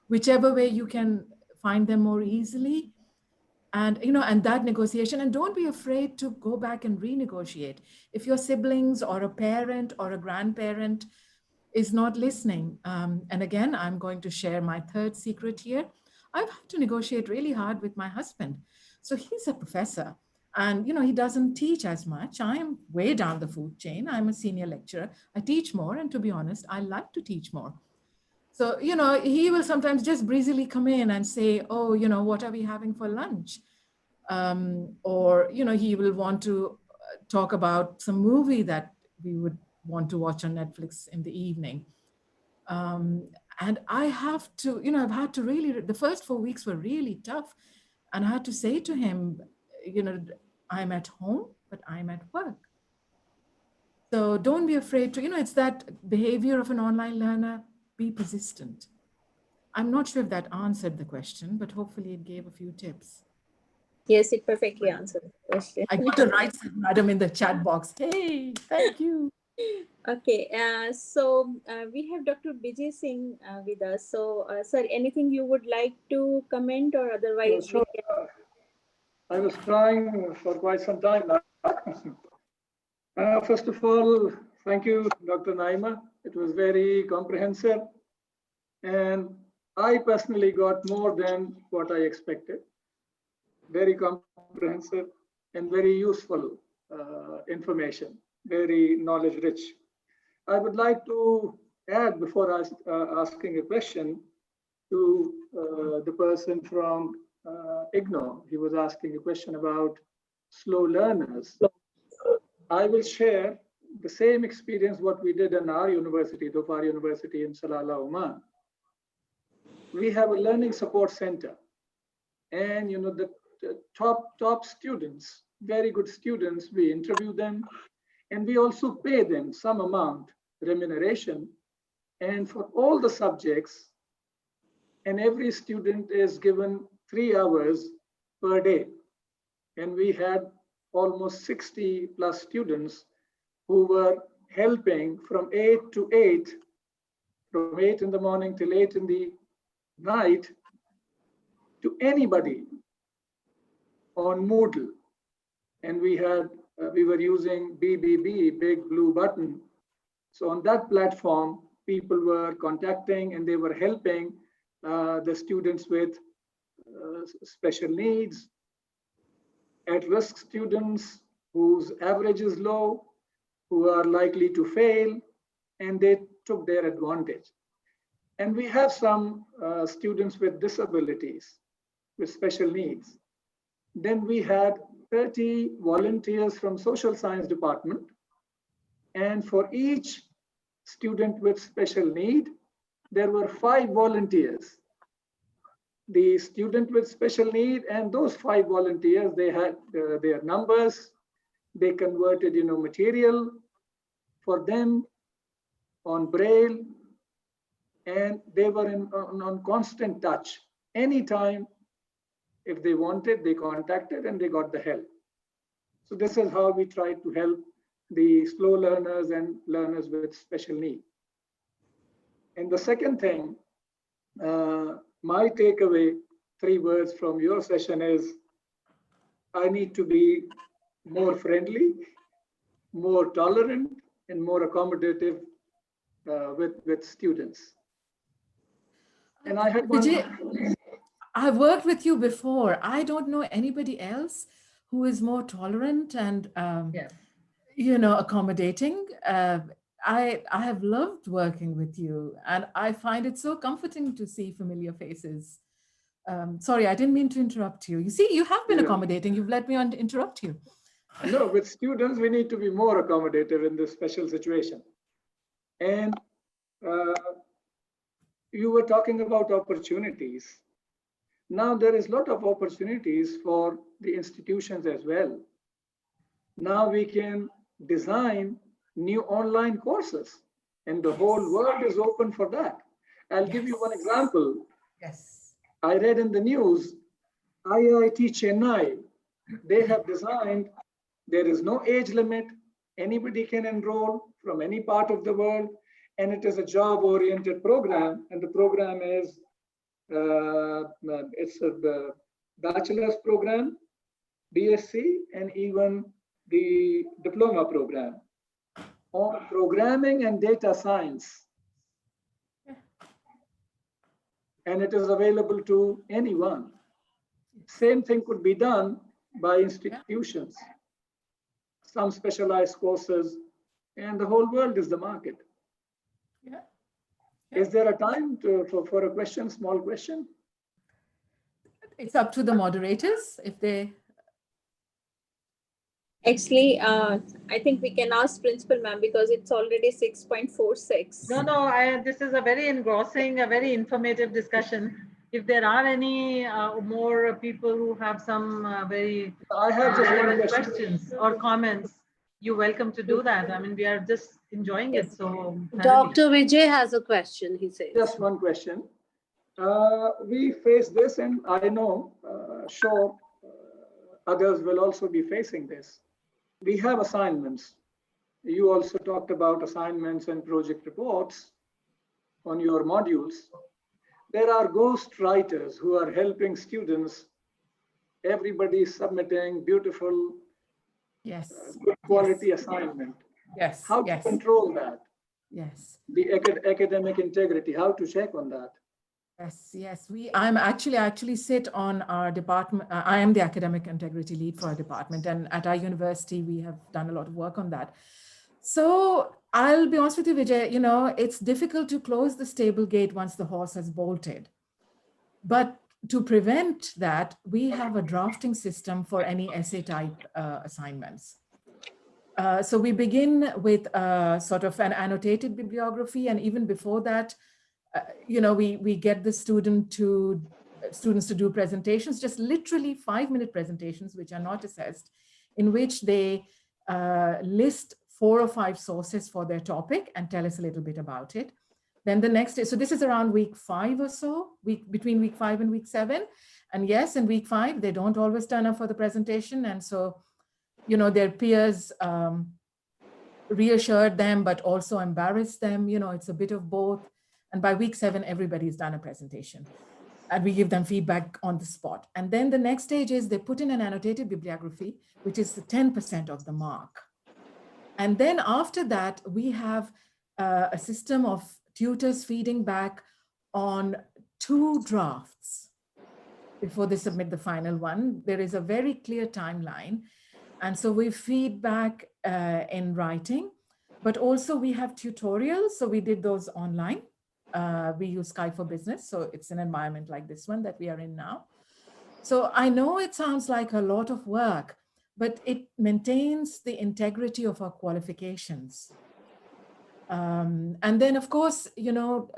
whichever way you can find them more easily. And, you know, and that negotiation, and don't be afraid to go back and renegotiate. If your siblings or a parent or a grandparent is not listening, and again, I'm going to share my third secret here. I've had to negotiate really hard with my husband. So he's a professor, and, you know, he doesn't teach as much. I'm way down the food chain. I'm a senior lecturer. I teach more, and to be honest, I like to teach more. So, you know, he will sometimes just breezily come in and say, oh, you know, what are we having for lunch? Or, you know, he will want to talk about some movie that we would want to watch on Netflix in the evening. And I have to, you know, I've had to really, the first 4 weeks were really tough. And I had to say to him, you know, I'm at home, but I'm at work. So don't be afraid to, you know, it's that behavior of an online learner, be persistent. I'm not sure if that answered the question, but hopefully it gave a few tips. Yes, it perfectly answered the question. I got a right side madam in the chat box. Hey, thank you. Okay, so we have Dr. Bijay Singh with us. So, sir, anything you would like to comment, or otherwise? Sure. I was trying for quite some time now. First of all, thank you, Dr. Naima. It was very comprehensive. And I personally got more than what I expected. Very comprehensive and very useful information, very knowledge rich. I would like to add, before asking a question, to the person from IGNO. He was asking a question about slow learners. I will share the same experience what we did in our university, Dhofar University in Salalah, Oman. We have a learning support center, and you know, the top students, very good students, we interview them, and we also pay them some amount remuneration, and for all the subjects, and every student is given 3 hours per day. And we had almost 60 plus students who were helping from 8 to 8, from 8 in the morning till 8 in the night, to anybody on Moodle. And we were using BBB, Big Blue Button. So on that platform, people were contacting and they were helping the students with special needs, at-risk students whose average is low, who are likely to fail, and they took their advantage. And we have some students with disabilities, with special needs. Then we had 30 volunteers from social science department. And for each student with special need, there were 5 volunteers. The student with special need and those 5 volunteers, they had their numbers. They converted, material for them on Braille, and they were on constant touch. Anytime, if they wanted, they contacted and they got the help. So this is how we try to help the slow learners and learners with special need. And the second thing, my takeaway, 3 words from your session is, I need to be more friendly, more tolerant, and more accommodative with students. And I had I've worked with you before. I don't know anybody else who is more tolerant and accommodating. I have loved working with you, and I find it so comforting to see familiar faces. Sorry, I didn't mean to interrupt you. You see, you have been accommodating. You've let me interrupt you. No, with students, we need to be more accommodative in this special situation. And you were talking about opportunities. Now there is a lot of opportunities for the institutions as well. Now we can design new online courses, and the whole world is open for that. I'll give you one example. Yes. I read in the news, IIT Chennai, they have designed, there is no age limit, anybody can enroll from any part of the world, and it is a job-oriented program, and the program is, it's a bachelor's program, BSc, and even the diploma program on programming and data science. And it is available to anyone. Same thing could be done by institutions, some specialized courses, and the whole world is the market. Yeah. Is there a time for a question, small question? It's up to the moderators if they. Actually, I think we can ask Principal Ma'am because it's already 6:46. No, this is a very engrossing, a very informative discussion. If there are any more people who have some very relevant questions or comments, you're welcome to do that. I mean, we are just enjoying it. So Dr. Vijay has a question, he says. Just one question. We face this, and I know, sure, others will also be facing this. We have assignments. You also talked about assignments and project reports on your modules. There are ghost writers who are helping students. Everybody is submitting beautiful, good quality assignment. Yes. How to control that? Yes. The academic integrity, how to check on that? Yes. I'm actually sit on our department. I am the academic integrity lead for our department, and at our university, we have done a lot of work on that. So I'll be honest with you, Vijay, it's difficult to close the stable gate once the horse has bolted. But to prevent that, we have a drafting system for any essay type assignments. So we begin with sort of an annotated bibliography, and even before that, we get the students to do presentations, just literally 5-minute presentations, which are not assessed, in which they list 4 or 5 sources for their topic and tell us a little bit about it. Then the next day, so this is around week 5 or so, between week 5 and week 7. And yes, in week 5, they don't always turn up for the presentation. And so, their peers reassured them, but also embarrassed them. It's a bit of both. And by week 7, everybody's done a presentation. And we give them feedback on the spot. And then the next stage is they put in an annotated bibliography, which is 10% of the mark. And then after that, we have a system of tutors feeding back on 2 drafts before they submit the final one. There is a very clear timeline. And so we feed back in writing, but also we have tutorials. So we did those online. we use Sky for Business. So it's an environment like this one that we are in now. So I know it sounds like a lot of work, but it maintains the integrity of our qualifications. And then, of course, you know,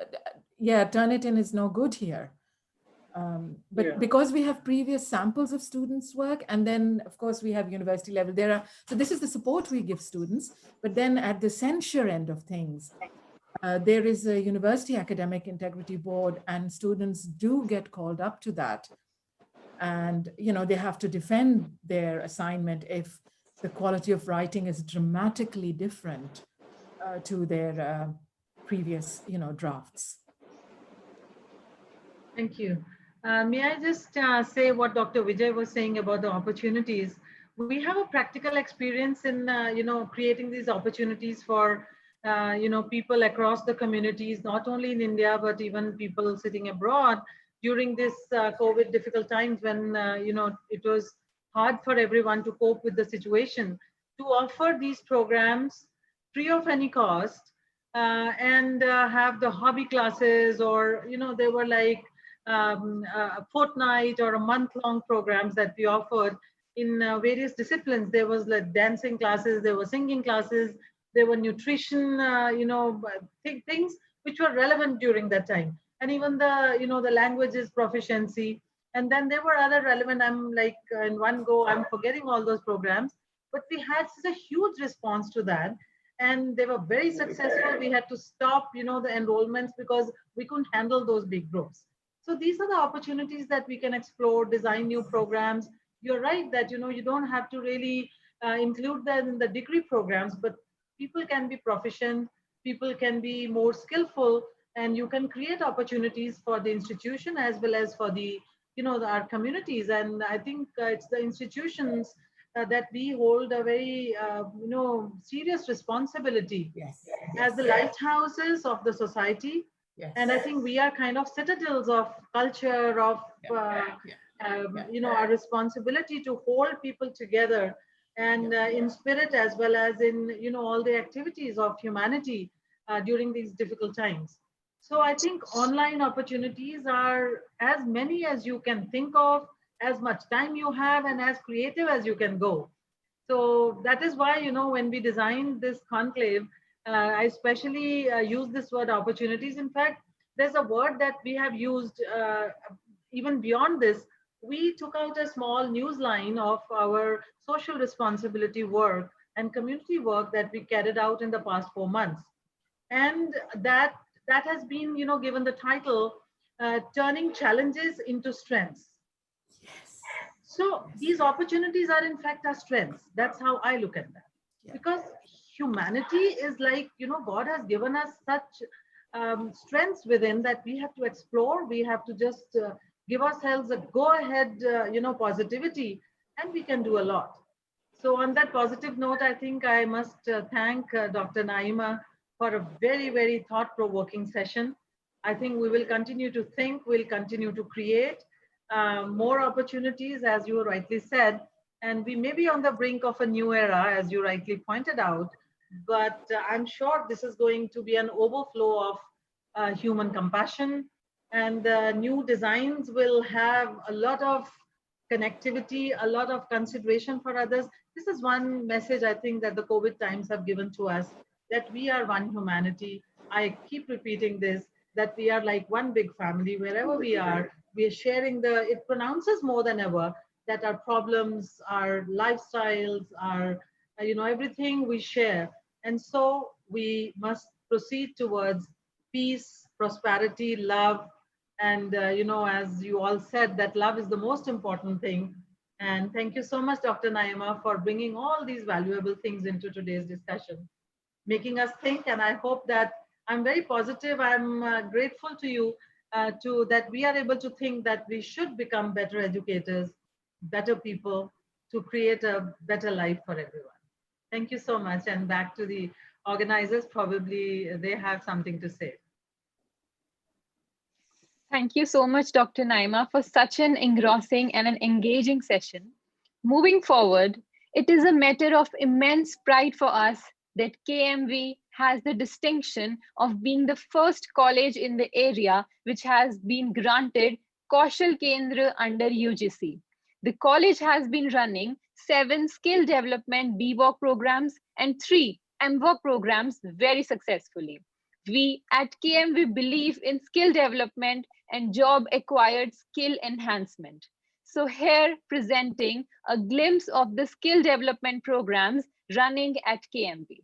yeah, Turnitin is no good here. But because we have previous samples of students' work, and then, of course, we have university level, so this is the support we give students, but then at the censure end of things, there is a University Academic Integrity Board, and students do get called up to that. And, you know, they have to defend their assignment if the quality of writing is dramatically different to their previous, you know, drafts. Thank you. May I just say what Dr. Vijay was saying about the opportunities? We have a practical experience in, you know, creating these opportunities for, you know, people across the communities, not only in India, but even people sitting abroad during this COVID difficult times when, you know, it was hard for everyone to cope with the situation, to offer these programs free of any cost and have the hobby classes, or, you know, they were like, a fortnight or a month-long programs that we offered in various disciplines. There was like dancing classes, there were singing classes, there were nutrition, you know, things which were relevant during that time. And even the, you know, the languages proficiency. And then there were other relevant, I'm like in one go, I'm forgetting all those programs, but we had such a huge response to that. And they were very successful. We had to stop, you know, the enrollments because we couldn't handle those big groups. So these are the opportunities that we can explore, design new programs. You're right that, you know, you don't have to really include them in the degree programs, but people can be proficient, people can be more skillful, and you can create opportunities for the institution as well as for the, you know, our communities. And I think it's the institutions that we hold a very, you know, serious responsibility as the lighthouses of the society. Yes. And I think we are kind of citadels of culture, of, you know, our responsibility to hold people together and in spirit as well as in, you know, all the activities of humanity during these difficult times. So I think online opportunities are as many as you can think of, as much time you have, and as creative as you can go. So that is why, you know, when we designed this conclave, I especially use this word opportunities. In fact, there's a word that we have used even beyond this. We took out a small news line of our social responsibility work and community work that we carried out in the past 4 months. And that has been, you know, given the title, Turning Challenges into Strengths. Yes. So these opportunities are in fact our strengths. That's how I look at that. Yeah. Because humanity is like, you know, God has given us such strengths within that we have to explore. We have to just give ourselves a go-ahead, you know, positivity, and we can do a lot. So on that positive note, I think I must thank Dr. Naima for a very, very thought-provoking session. I think we will continue to think, we'll continue to create more opportunities, as you rightly said, and we may be on the brink of a new era, as you rightly pointed out, but I'm sure this is going to be an overflow of human compassion, and new designs will have a lot of connectivity, a lot of consideration for others. This is one message I think that the COVID times have given to us, that we are one humanity. I keep repeating this, that we are like one big family. Wherever we are sharing it pronounces more than ever that our problems, our lifestyles, our, you know, everything we share. And so we must proceed towards peace, prosperity, love. And, you know, as you all said, that love is the most important thing. And thank you so much, Dr. Naima, for bringing all these valuable things into today's discussion, making us think. And I hope that I'm very positive. I'm grateful to you that we are able to think that we should become better educators, better people, to create a better life for everyone. Thank you so much. And back to the organizers, probably they have something to say. Thank you so much, Dr. Naima, for such an engrossing and an engaging session. Moving forward, it is a matter of immense pride for us that KMV has the distinction of being the first college in the area which has been granted Kaushal Kendra under UGC. The college has been running 7 skill development BVOC programs and 3 MVOC programs very successfully. We at KMV believe in skill development and job acquired skill enhancement. So here presenting a glimpse of the skill development programs running at KMV.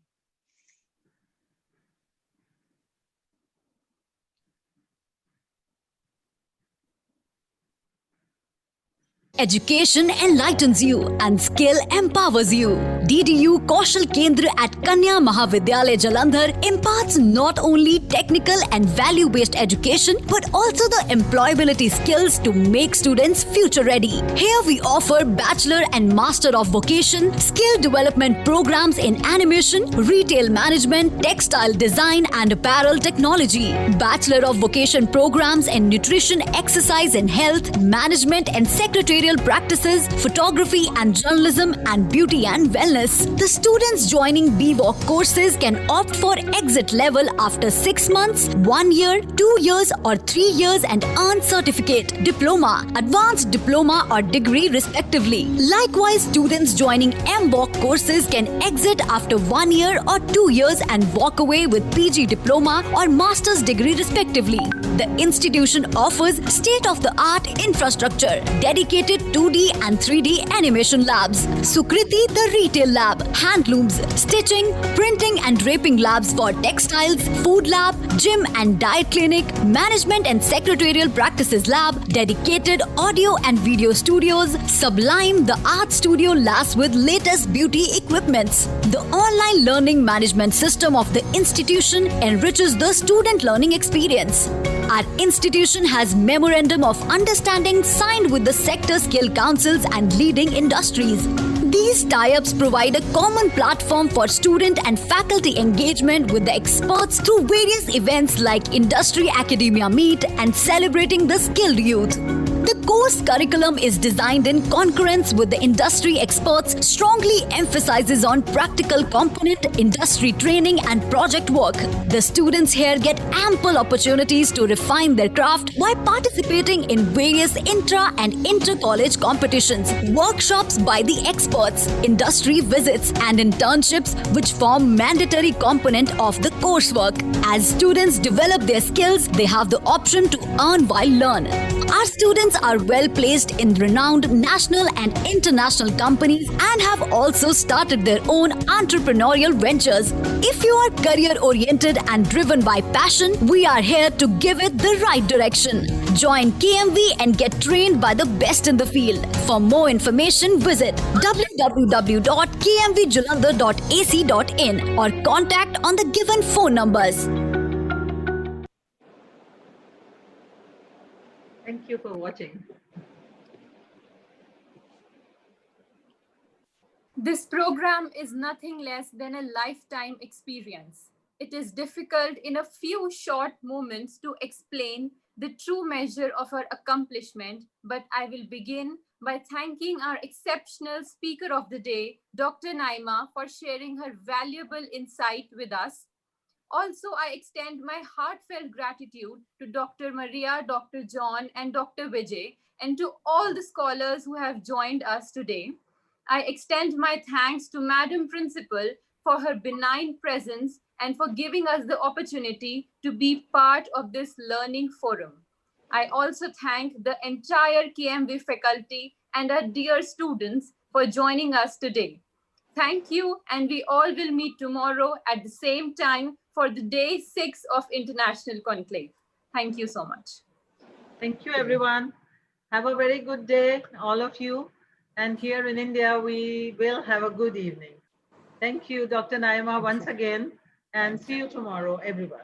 Education enlightens you and skill empowers you. DDU Kaushal Kendra at Kanya Mahavidyalaya Jalandhar imparts not only technical and value-based education but also the employability skills to make students future ready. Here we offer Bachelor and Master of Vocation, skill development programs in animation, retail management, textile design and apparel technology, Bachelor of Vocation programs in nutrition, exercise and health, management and secretarial practices, photography and journalism, and beauty and wellness. The students joining BVOC courses can opt for exit level after 6 months, 1 year, 2 years or 3 years and earn certificate, diploma, advanced diploma or degree respectively. Likewise, students joining MVOC courses can exit after 1 year or 2 years and walk away with PG diploma or master's degree respectively. The institution offers state-of-the-art infrastructure, dedicated 2D and 3D animation labs, Sukriti the retail lab, handlooms, stitching, printing and draping labs for textiles, food lab, gym and diet clinic, management and secretarial practices lab, dedicated audio and video studios, Sublime the art studio labs with latest beauty equipments. The online learning management system of the institution enriches the student learning experience. Our institution has Memorandum of Understanding signed with the sector skill councils and leading industries. These tie-ups provide a common platform for student and faculty engagement with the experts through various events like Industry Academia Meet and Celebrating the Skilled Youth. The course curriculum is designed in concurrence with the industry experts, strongly emphasizes on practical component, industry training and project work. The students here get ample opportunities to refine their craft while participating in various intra and inter-college competitions, workshops by the experts, industry visits and internships which form mandatory component of the coursework. As students develop their skills, they have the option to earn while learn. Our students are well placed in renowned national and international companies and have also started their own entrepreneurial ventures. If you are career oriented and driven by passion, we are here to give it the right direction. Join KMV and get trained by the best in the field. For more information, visit www.kmvjalandhar.ac.in or contact on the given phone numbers. Thank you for watching. This program is nothing less than a lifetime experience. It is difficult in a few short moments to explain the true measure of our accomplishment, but I will begin by thanking our exceptional speaker of the day, Dr. Naima, for sharing her valuable insight with us. Also, I extend my heartfelt gratitude to Dr. Maria, Dr. John, and Dr. Vijay, and to all the scholars who have joined us today. I extend my thanks to Madam Principal for her benign presence and for giving us the opportunity to be part of this learning forum. I also thank the entire KMV faculty and our dear students for joining us today. Thank you, and we all will meet tomorrow at the same time for the day 6 of International Conclave. Thank you so much. Thank you, everyone. Have a very good day, all of you. And here in India, we will have a good evening. Thank you, Dr. Naima, once again, and see you tomorrow, everyone.